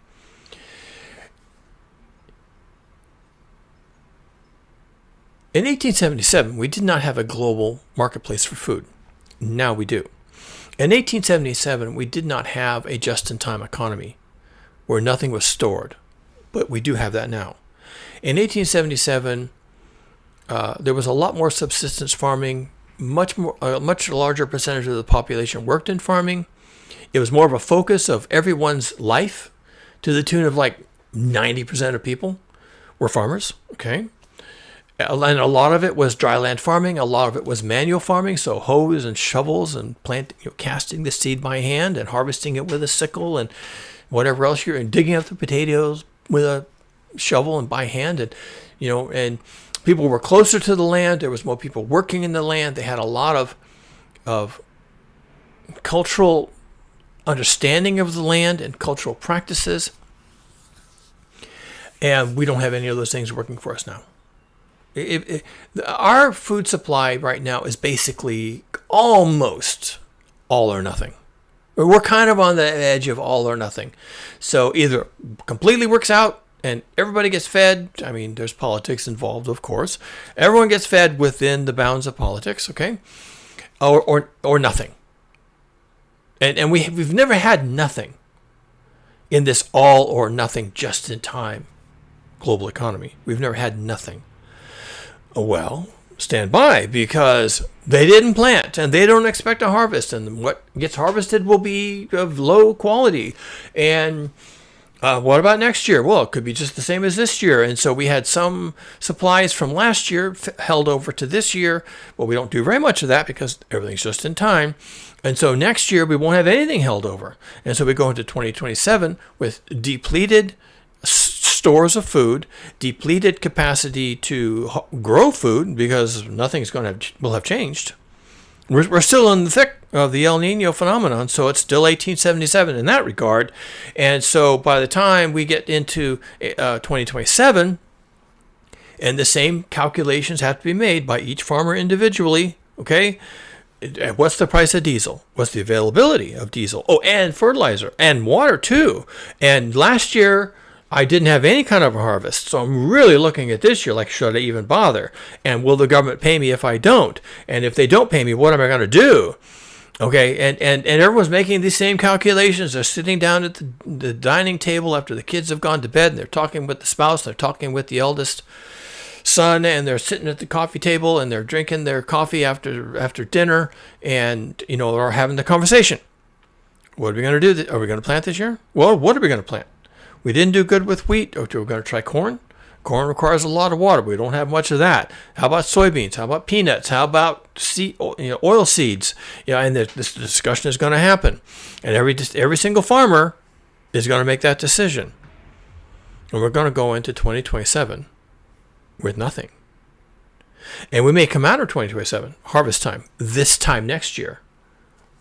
In 1877, we did not have a global marketplace for food. Now we do. In 1877, we did not have a just-in-time economy where nothing was stored, but we do have that now. In 1877, there was a lot more subsistence farming. A much larger percentage of the population worked in farming. It was more of a focus of everyone's life, to the tune of like 90% of people were farmers. Okay. And a lot of it was dry land farming. A lot of it was manual farming, so hoes and shovels and casting the seed by hand and harvesting it with a sickle and whatever else and digging up the potatoes with a shovel and by hand. And and people were closer to the land. There was more people working in the land. They had a lot of cultural understanding of the land and cultural practices. And we don't have any of those things working for us now. Our food supply right now is basically almost all or nothing. We're kind of on the edge of all or nothing. So either completely works out and everybody gets fed. I mean, there's politics involved, of course. Everyone gets fed within the bounds of politics, okay? Or nothing. And we've never had nothing in this all or nothing just in time global economy. We've never had nothing. Well, stand by, because they didn't plant and they don't expect a harvest, and what gets harvested will be of low quality. And what about next year? Well, it could be just the same as this year. And so we had some supplies from last year held over to this year. Well, we don't do very much of that because everything's just in time. And so next year we won't have anything held over. And so we go into 2027 with depleted stores of food, depleted capacity to grow food, because nothing's will have changed. We're still in the thick of the El Niño phenomenon, so it's still 1877 in that regard. And so by the time we get into 2027, and the same calculations have to be made by each farmer individually, okay? What's the price of diesel? What's the availability of diesel? Oh, and fertilizer and water too. And last year, I didn't have any kind of a harvest, so I'm really looking at this year like, should I even bother? And will the government pay me if I don't? And if they don't pay me, what am I going to do? Okay, and everyone's making these same calculations. They're sitting down at the dining table after the kids have gone to bed, and they're talking with the spouse, they're talking with the eldest son, and they're sitting at the coffee table, and they're drinking their coffee after dinner, and, they're having the conversation. What are we going to do? Are we going to plant this year? Well, what are we going to plant? We didn't do good with wheat. Okay, we're going to try corn. Corn requires a lot of water. We don't have much of that. How about soybeans? How about peanuts? How about oil seeds? And this discussion is going to happen. And every single farmer is going to make that decision. And we're going to go into 2027 with nothing. And we may come out of 2027, harvest time, this time next year,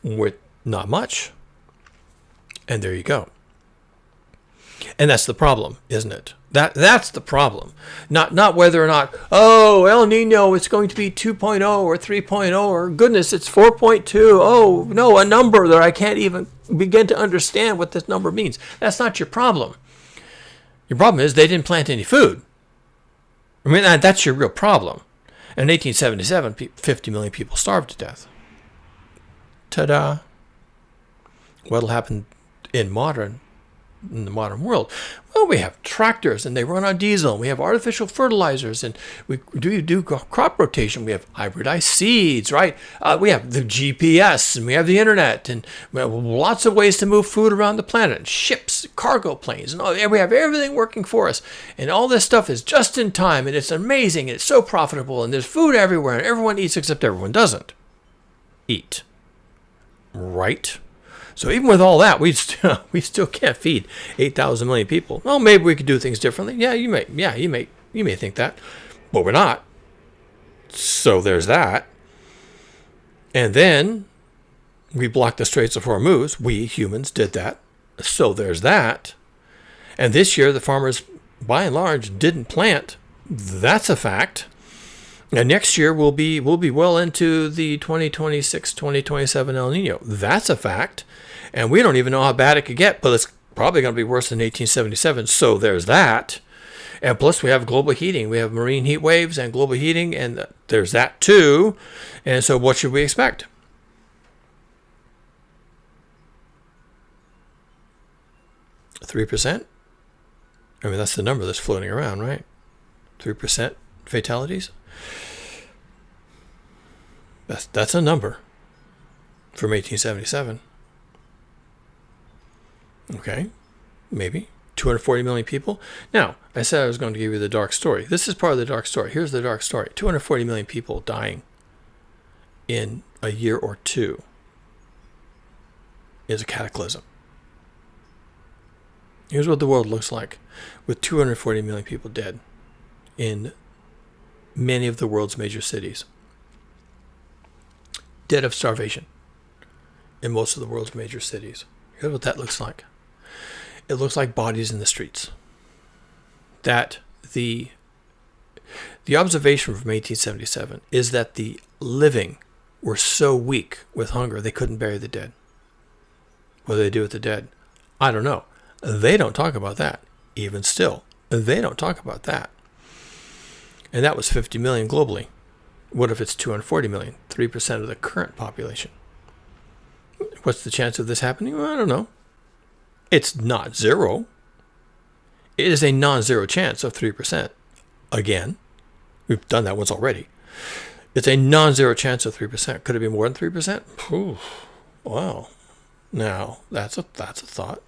with not much. And there you go. And that's the problem, isn't it? That's the problem. Not whether or not, El Niño, it's going to be 2.0 or 3.0, or goodness, it's 4.2. Oh, no, a number that I can't even begin to understand what this number means. That's not your problem. Your problem is they didn't plant any food. I mean, that's your real problem. In 1877, 50 million people starved to death. Ta-da. What'll happen in the modern world? Well, we have tractors and they run on diesel. And we have artificial fertilizers and we do crop rotation. We have hybridized seeds, right? We have the GPS and we have the internet and we have lots of ways to move food around the planet. Ships, cargo planes, and we have everything working for us. And all this stuff is just in time and it's amazing and it's so profitable and there's food everywhere and everyone eats except everyone doesn't eat, right? So even with all that, we still can't feed 8,000 million people. Well, maybe we could do things differently. Yeah, you may think that, but we're not. So there's that. And then we blocked the Straits of Hormuz. We humans did that. So there's that. And this year the farmers, by and large, didn't plant. That's a fact. And next year we'll be well into the 2026, 2027 El Nino. That's a fact. And we don't even know how bad it could get, but it's probably going to be worse than 1877. So there's that. And plus we have global heating. We have marine heat waves and global heating, and there's that too. And so what should we expect? $3%? I mean, that's the number that's floating around, right? 3% fatalities? That's a number from 1877. Okay, maybe 240 million people. Now, I said I was going to give you the dark story. This is part of the dark story. Here's the dark story. 240 million people dying in a year or two is a cataclysm. Here's what the world looks like with 240 million people dead in many of the world's major cities. Dead of starvation in most of the world's major cities. Here's what that looks like. It looks like bodies in the streets. That the observation from 1877 is that the living were so weak with hunger they couldn't bury the dead. What do they do with the dead? I don't know. They don't talk about that. Even still, they don't talk about that. And that was 50 million globally. What if it's 240 million? 3% of the current population. What's the chance of this happening? Well, I don't know. It's not zero. It is a non-zero chance of 3%. Again, we've done that once already. It's a non-zero chance of 3%. Could it be more than 3%? Ooh, wow. Now, that's a thought.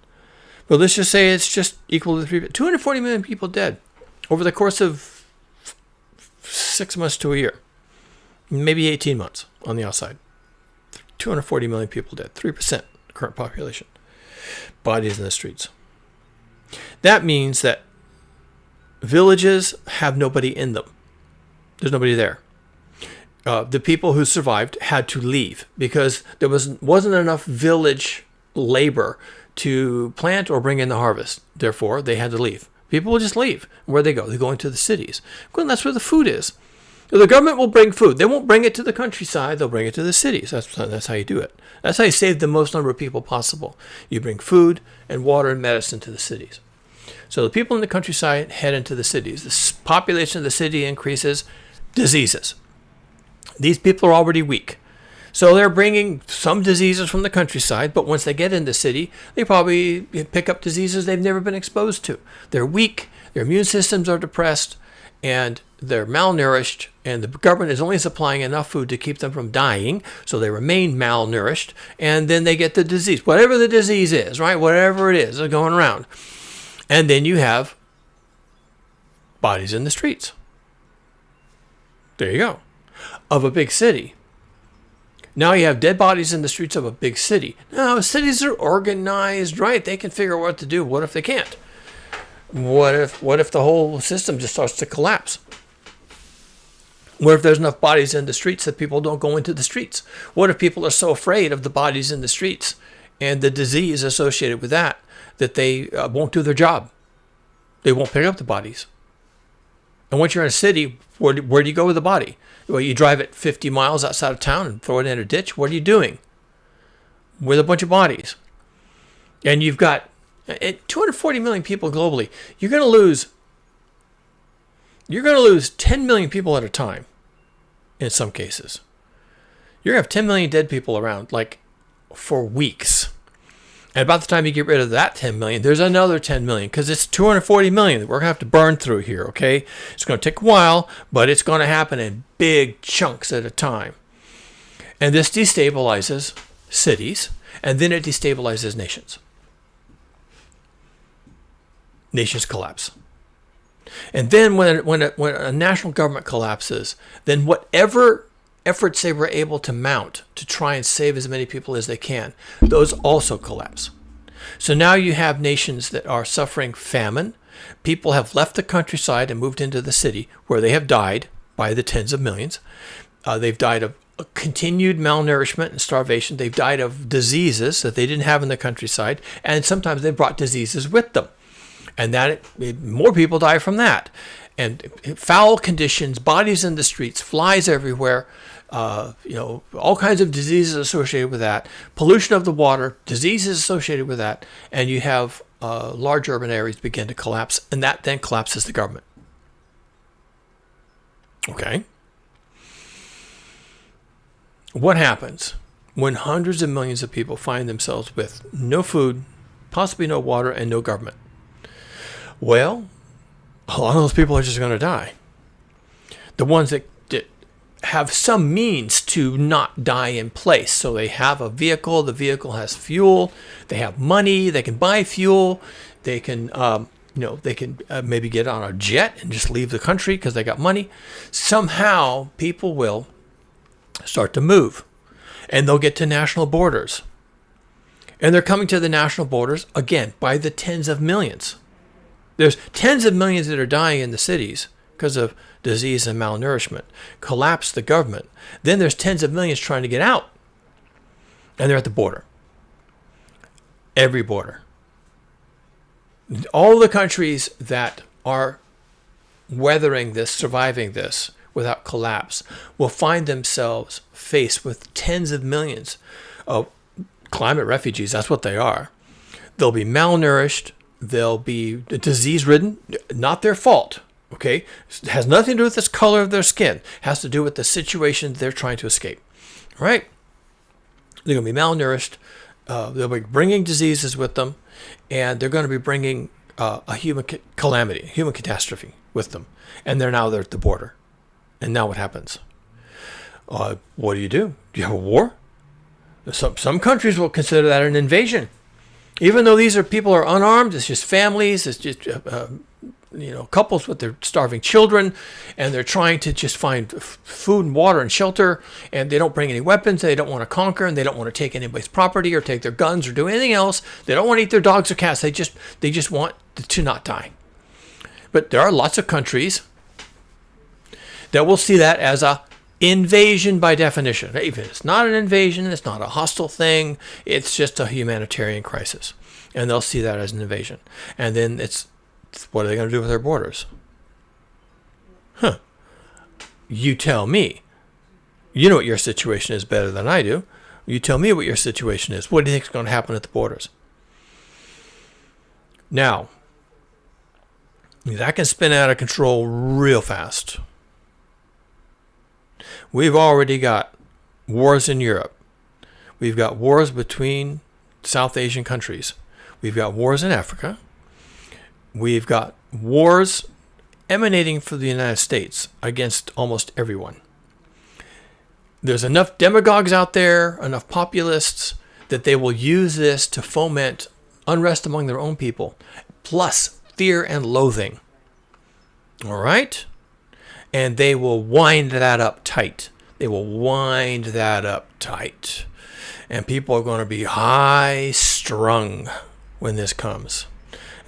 But let's just say it's just equal to 3%. 240 million people dead over the course of 6 months to a year. Maybe 18 months on the outside. 240 million people dead. 3% current population. Bodies in the streets. That means that villages have nobody in them. There's nobody there. The people who survived had to leave because there wasn't enough village labor to plant or bring in the harvest. Therefore, they had to leave. People will just leave. Where they go? They go into the cities. Well, that's where the food is. The government will bring food. They won't bring it to the countryside. They'll bring it to the cities. That's how you do it. That's how you save the most number of people possible. You bring food and water and medicine to the cities. So the people in the countryside head into the cities. The population of the city increases. Diseases. These people are already weak. So they're bringing some diseases from the countryside, but once they get in the city, they probably pick up diseases they've never been exposed to. They're weak, their immune systems are depressed, and they're malnourished, and the government is only supplying enough food to keep them from dying, so they remain malnourished, and then they get the disease. Whatever the disease is, right? Whatever it is, they're going around. And then you have bodies in the streets. There you go. Of a big city. Now you have dead bodies in the streets of a big city. Now, cities are organized, right? They can figure out what to do. What if they can't? What if the whole system just starts to collapse? What if there's enough bodies in the streets that people don't go into the streets? What if people are so afraid of the bodies in the streets and the disease associated with that they won't do their job? They won't pick up the bodies. And once you're in a city, where do you go with the body? Well, you drive it 50 miles outside of town and throw it in a ditch. What are you doing with a bunch of bodies? And you've got 240 million people globally. You're going to lose 10 million people at a time in some cases. You're going to have 10 million dead people around, like, for weeks. And about the time you get rid of that 10 million, there's another 10 million because it's 240 million that we're going to have to burn through here, okay? It's going to take a while, but it's going to happen in big chunks at a time. And this destabilizes cities, and then it destabilizes nations. Nations collapse. And then when a national government collapses, then whatever efforts they were able to mount to try and save as many people as they can, those also collapse. So now you have nations that are suffering famine. People have left the countryside and moved into the city where they have died by the tens of millions. They've died of continued malnourishment and starvation. They've died of diseases that they didn't have in the countryside. And sometimes they brought diseases with them. And more people die from that. And foul conditions, bodies in the streets, flies everywhere, all kinds of diseases associated with that, pollution of the water, diseases associated with that, and you have large urban areas begin to collapse, and that then collapses the government. Okay? What happens when hundreds of millions of people find themselves with no food, possibly no water, and no government? Well, a lot of those people are just going to die. The ones that have some means to not die in place. So they have a vehicle, the vehicle has fuel, they have money, they can buy fuel, they can, maybe get on a jet and just leave the country because they got money. Somehow people will start to move and they'll get to national borders. And they're coming to the national borders, again, by the tens of millions. There's tens of millions that are dying in the cities because of disease and malnourishment. Collapse the government. Then there's tens of millions trying to get out. And they're at the border. Every border. All the countries that are weathering this, surviving this without collapse, will find themselves faced with tens of millions of climate refugees. That's what they are. They'll be malnourished. They'll be disease-ridden, not their fault, okay? It has nothing to do with the color of their skin. It has to do with the situation they're trying to escape, all right? They're going to be malnourished. They'll be bringing diseases with them, and they're going to be bringing a human calamity, human catastrophe with them. And they're at the border. And now what happens? What do? Do you have a war? Some countries will consider that an invasion. Even though these people are unarmed, it's just families, it's just couples with their starving children, and they're trying to just find food and water and shelter, and they don't bring any weapons, they don't want to conquer, and they don't want to take anybody's property or take their guns or do anything else. They don't want to eat their dogs or cats. They just want to not die. But there are lots of countries that will see that as a invasion by definition. Even if it's not an invasion, it's not a hostile thing, it's just a humanitarian crisis. And they'll see that as an invasion. And then what are they going to do with their borders? You tell me. You know what your situation is better than I do. You tell me what your situation is. What do you think is going to happen at the borders? Now, that can spin out of control real fast. We've already got wars in Europe. We've got wars between South Asian countries. We've got wars in Africa. We've got wars emanating from the United States against almost everyone. There's enough demagogues out there, enough populists, that they will use this to foment unrest among their own people, plus fear and loathing. All right? And they will wind that up tight. They will wind that up tight. And people are going to be high-strung when this comes.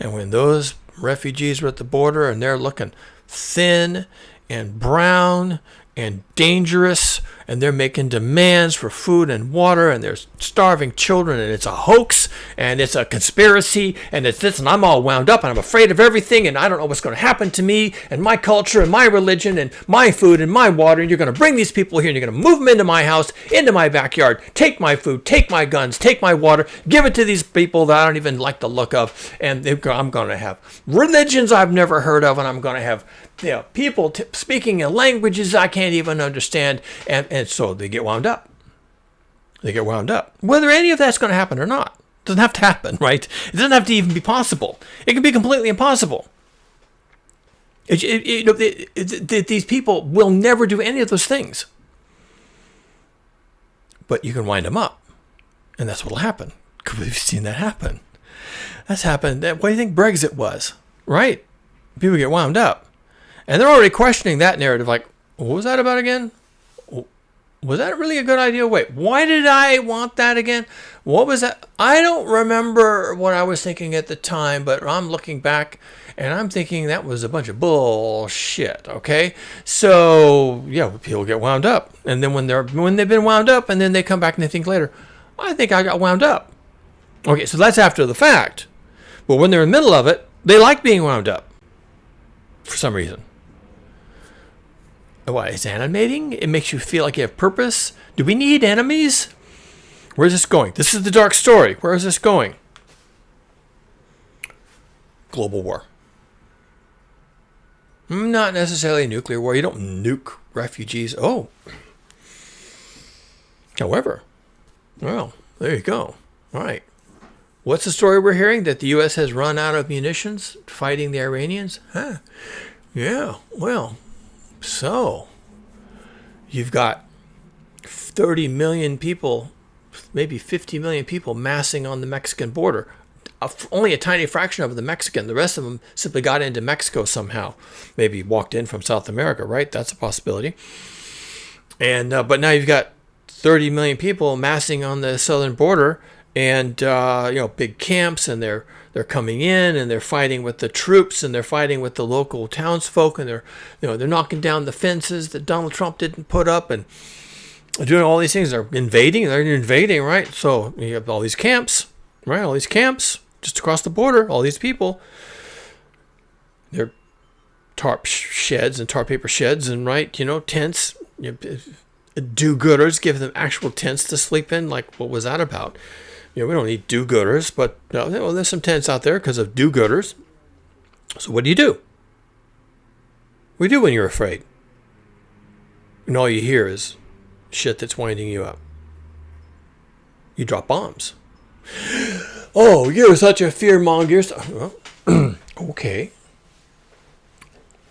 And when those refugees are at the border and they're looking thin and brown and dangerous, and they're making demands for food and water, and there's starving children, and it's a hoax, and it's a conspiracy, and it's this, and I'm all wound up, and I'm afraid of everything, and I don't know what's going to happen to me, and my culture, and my religion, and my food, and my water, and you're going to bring these people here, and you're going to move them into my house, into my backyard, take my food, take my guns, take my water, give it to these people that I don't even like the look of, and I'm going to have religions I've never heard of, and I'm going to have people speaking in languages I can't even understand, and so they get wound up. They get wound up. Whether any of that's going to happen or not, Doesn't have to happen, right? It doesn't have to even be possible. It can be completely impossible. These people will never do any of those things. But you can wind them up. And that's what will happen. Because we've seen that happen. That's happened. What do you think Brexit was? Right? People get wound up. And they're already questioning that narrative. Like, what was that about again? Was that really a good idea? Wait, why did I want that again? What was that? I don't remember what I was thinking at the time, but I'm looking back and I'm thinking that was a bunch of bullshit. Okay, so yeah, people get wound up, and then when they've been wound up, and then they come back and they think later, I think I got wound up. Okay, so that's after the fact, but when they're in the middle of it, they like being wound up for some reason. Why? It's animating? It makes you feel like you have purpose? Do we need enemies? Where's this going? This is the dark story. Where is this going? Global war. Not necessarily a nuclear war. You don't nuke refugees. Oh. However, well, there you go. All right. What's the story we're hearing? That the U.S. has run out of munitions fighting the Iranians? Huh. Yeah, well... So, you've got 30 million people, maybe 50 million people massing on the Mexican border. Only a tiny fraction of them Mexican. The rest of them simply got into Mexico somehow. Maybe walked in from South America, right? That's a possibility. And but now you've got 30 million people massing on the southern border, and big camps, and they're coming in and they're fighting with the troops, and they're fighting with the local townsfolk, and they're knocking down the fences that Donald Trump didn't put up, and doing all these things. They're invading, right? So you have all these camps, right? All these camps just across the border, all these people. They're tarp sheds and tar paper sheds, and tents. Do-gooders, give them actual tents to sleep in. Like, what was that about? We don't need do-gooders, but there's some tents out there because of do-gooders. So what do you do? What do you do when you're afraid? And all you hear is shit that's winding you up. You drop bombs. Oh, you're such a fear-monger. Well, okay.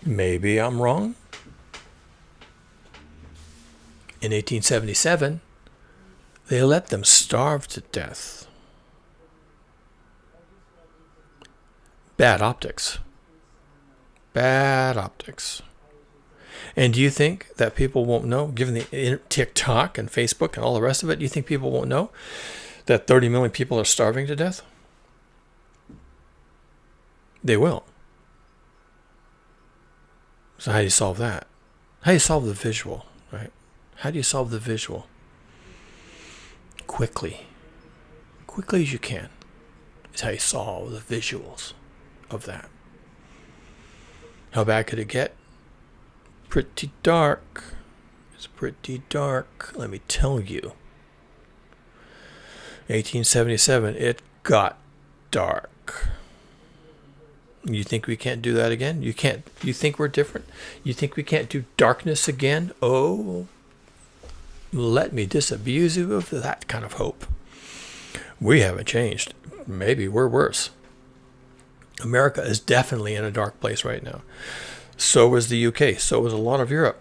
Maybe I'm wrong. In 1877, they let them starve to death. Bad optics. Bad optics. And do you think that people won't know, given the TikTok and Facebook and all the rest of it, do you think people won't know that 30 million people are starving to death? They will. So how do you solve that? How do you solve the visual, right? How do you solve the visual? Quickly as you can is how you solve the visuals of that. How bad could it get? Pretty dark. It's pretty dark, let me tell you. 1877, it got dark. You think we can't do that again? You can't. You think we're different? You think we can't do darkness again? Oh, let me disabuse you of that kind of hope. We haven't changed. Maybe we're worse. America is definitely in a dark place right now. So was the UK. So was a lot of Europe.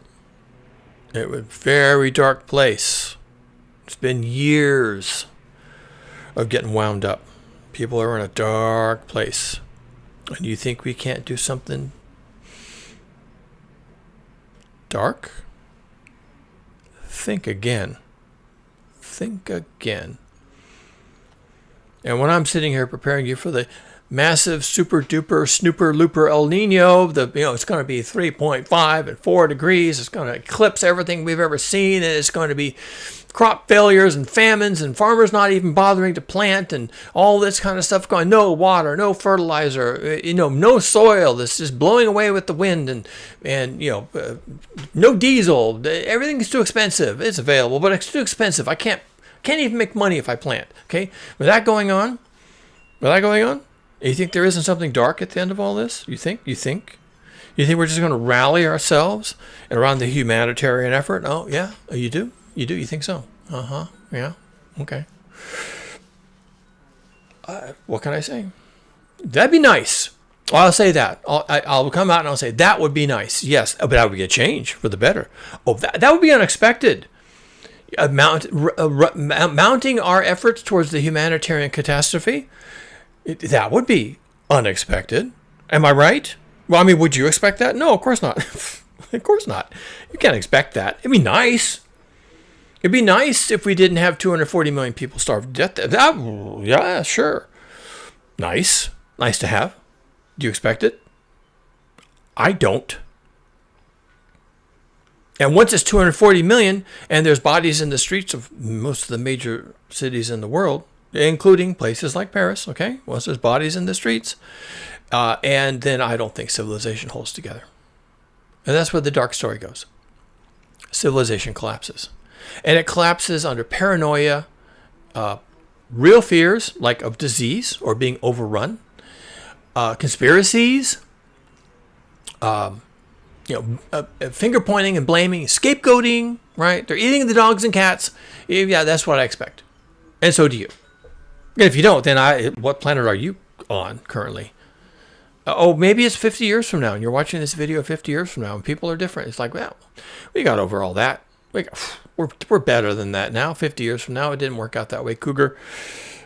It was a very dark place. It's been years of getting wound up. People are in a dark place. And you think we can't do something dark? Think again. Think again. And when I'm sitting here preparing you for the massive super duper snooper looper El Nino, it's going to be 3.5 and 4 degrees. It's going to eclipse everything we've ever seen, and it's going to be crop failures and famines and farmers not even bothering to plant and all this kind of stuff going. No water, no fertilizer, no soil. That's just blowing away with the wind, and no diesel. Everything's too expensive. It's available, but it's too expensive. I can't even make money if I plant. Okay, with that going on, you think there isn't something dark at the end of all this? You think we're just going to rally ourselves around the humanitarian effort? Oh yeah, you do. You think so? Yeah. Okay. What can I say? That'd be nice. I'll say that. I'll come out and I'll say that would be nice. Yes, but that would be a change for the better. Oh, that would be unexpected. Mounting our efforts towards the humanitarian catastrophe, that would be unexpected. Am I right? Well, I mean, would you expect that? No, of course not. Of course not. You can't expect that. It'd be nice. It'd be nice if we didn't have 240 million people starve to death. Yeah, sure. Nice. Nice to have. Do you expect it? I don't. And once it's 240 million and there's bodies in the streets of most of the major cities in the world, including places like Paris, okay? Once there's bodies in the streets, and then I don't think civilization holds together. And that's where the dark story goes. Civilization collapses. And it collapses under paranoia, real fears like of disease or being overrun, conspiracies, finger pointing and blaming, scapegoating, right? They're eating the dogs and cats. Yeah, that's what I expect. And so do you. And if you don't, then what planet are you on currently? Maybe it's 50 years from now and you're watching this video 50 years from now and people are different. It's like, well, we got over all that. We're better than that now. 50 years from now, it didn't work out that way, Cougar.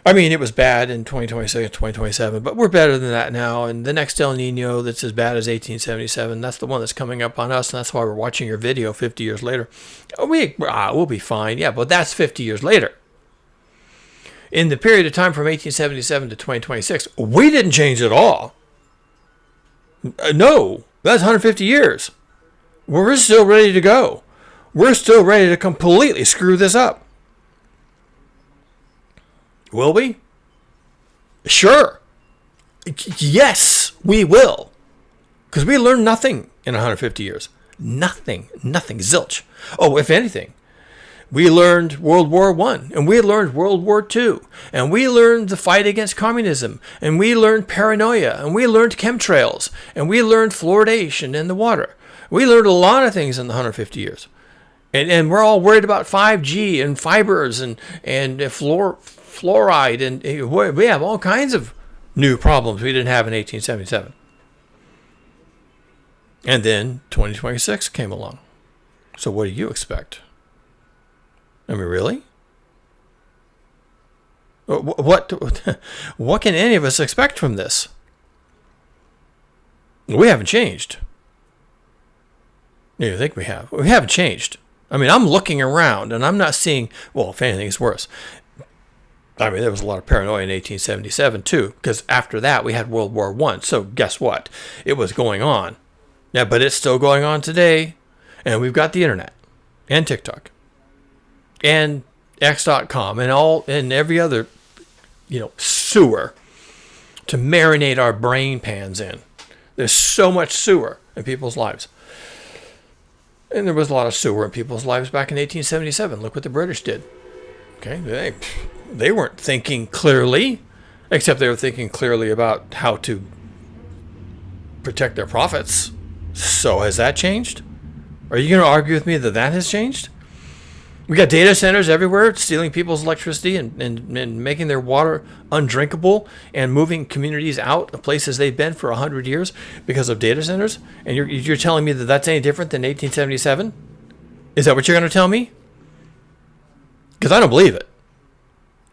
I mean, it was bad in 2026, 2027, but we're better than that now. And the next El Nino that's as bad as 1877, that's the one that's coming up on us, and that's why we're watching your video 50 years later. We'll be fine. Yeah, but that's 50 years later. In the period of time from 1877 to 2026, we didn't change at all. No, that's 150 years. We're still ready to go. We're still ready to completely screw this up. Will we? Sure. Yes, we will. Because we learned nothing in 150 years. Nothing. Zilch. Oh, if anything, we learned World War I, and we learned World War II, and we learned the fight against communism, and we learned paranoia, and we learned chemtrails, and we learned fluoridation in the water. We learned a lot of things in the 150 years. And we're all worried about 5G and fibers and fluoride, and we have all kinds of new problems we didn't have in 1877. And then 2026 came along. So what do you expect? I mean, really? What can any of us expect from this? We haven't changed. You think we have? We haven't changed. I mean, I'm looking around and I'm not seeing, well, if anything, it's worse. I mean, there was a lot of paranoia in 1877 too, because after that we had World War I. So guess what? It was going on. Yeah, but it's still going on today. And we've got the internet and TikTok and X.com and every other, sewer to marinate our brain pans in. There's so much sewer in people's lives. And there was a lot of sewer in people's lives back in 1877. Look what the British did. Okay, they weren't thinking clearly, except they were thinking clearly about how to protect their profits. So has that changed? Are you going to argue with me that has changed? We got data centers everywhere stealing people's electricity and making their water undrinkable and moving communities out of places they've been for 100 years because of data centers. And you're telling me that that's any different than 1877? Is that what you're going to tell me? Because I don't believe it.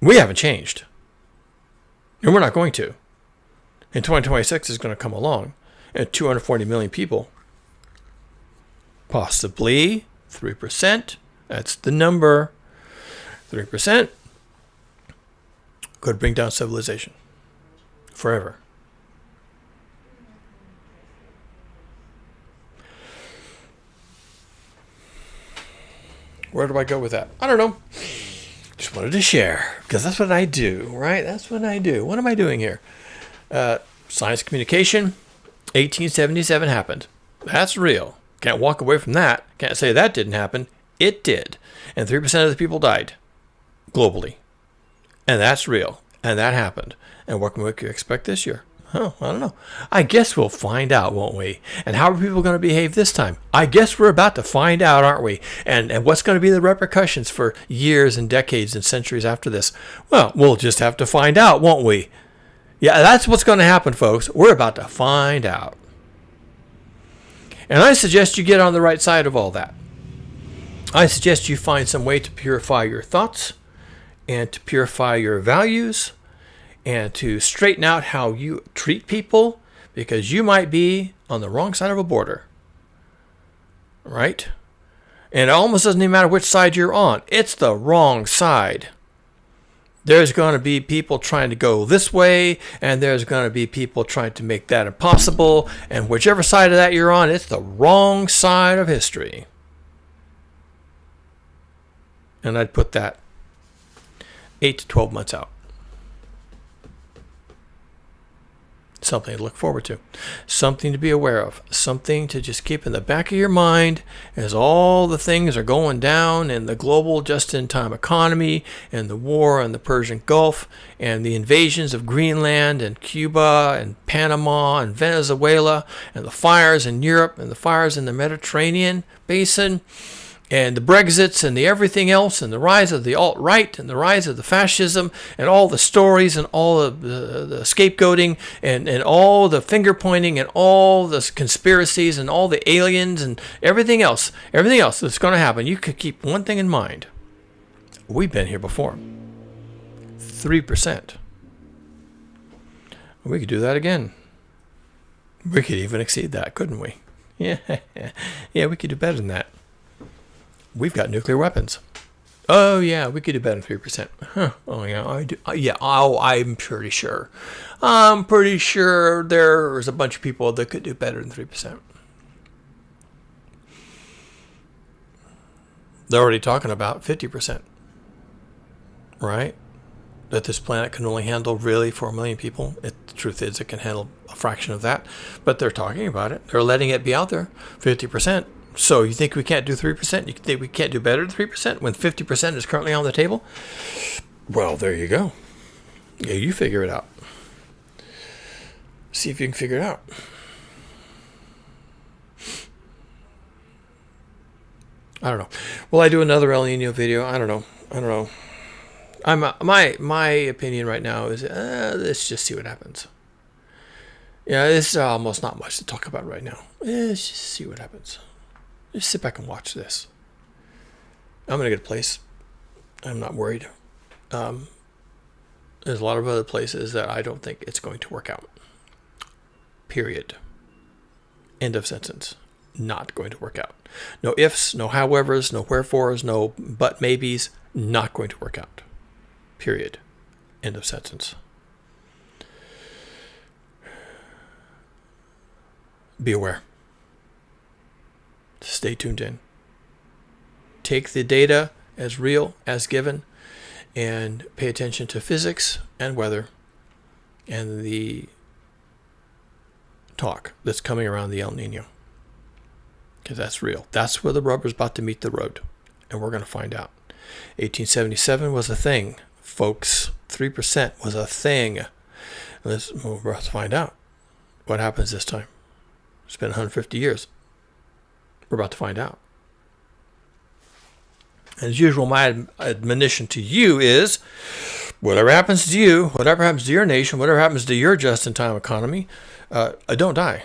We haven't changed. And we're not going to. And 2026 is going to come along. And 240 million people, possibly 3%. That's the number. 3% could bring down civilization forever. Where do I go with that? I don't know. Just wanted to share because that's what I do, right? That's what I do. What am I doing here? Science communication, 1877 happened. That's real. Can't walk away from that. Can't say that didn't happen. It did. And 3% of the people died globally. And that's real. And that happened. And what can we expect this year? Oh, I don't know. I guess we'll find out, won't we? And how are people going to behave this time? I guess we're about to find out, aren't we? And what's going to be the repercussions for years and decades and centuries after this? Well, we'll just have to find out, won't we? Yeah, that's what's going to happen, folks. We're about to find out. And I suggest you get on the right side of all that. I suggest you find some way to purify your thoughts and to purify your values and to straighten out how you treat people, because you might be on the wrong side of a border, right? And it almost doesn't even matter which side you're on. It's the wrong side. There's going to be people trying to go this way, and there's going to be people trying to make that impossible. And whichever side of that you're on, it's the wrong side of history. And I'd put that 8 to 12 months out. Something to look forward to, something to be aware of, something to just keep in the back of your mind as all the things are going down in the global just-in-time economy and the war in the Persian Gulf and the invasions of Greenland and Cuba and Panama and Venezuela and the fires in Europe and the fires in the Mediterranean basin and the Brexits and the everything else and the rise of the alt-right and the rise of the fascism and all the stories and all the scapegoating and all the finger-pointing and all the conspiracies and all the aliens and everything else that's going to happen. You could keep one thing in mind. We've been here before. 3%. We could do that again. We could even exceed that, couldn't we? Yeah, we could do better than that. We've got nuclear weapons. Oh, yeah, we could do better than 3%. Huh. Oh, yeah, I do. I'm pretty sure. I'm pretty sure there's a bunch of people that could do better than 3%. They're already talking about 50%. Right? That this planet can only handle really 4 million people. The truth is it can handle a fraction of that. But they're talking about it. They're letting it be out there. 50%. So you think we can't do 3%? You think we can't do better than 3% when 50% is currently on the table? Well, there you go. Yeah, you figure it out. See if you can figure it out. I don't know. Will I do another El Nino video? I don't know. My opinion right now is let's just see what happens. Yeah, this is almost not much to talk about right now. Let's just see what happens. Just sit back and watch this. I'm in a good place. I'm not worried. There's a lot of other places that I don't think it's going to work out. Period. End of sentence. Not going to work out. No ifs, no howevers, no wherefores, no but maybes. Not going to work out. Period. End of sentence. Be aware. Stay tuned in. Take the data as real, as given, and pay attention to physics and weather and the talk that's coming around the El Nino. Because that's real. That's where the rubber's about to meet the road. And we're going to find out. 1877 was a thing, folks. 3% was a thing. We're about to find out what happens this time. It's been 150 years. We're about to find out. As usual, my admonition to you is, whatever happens to you, whatever happens to your nation, whatever happens to your just-in-time economy, don't die.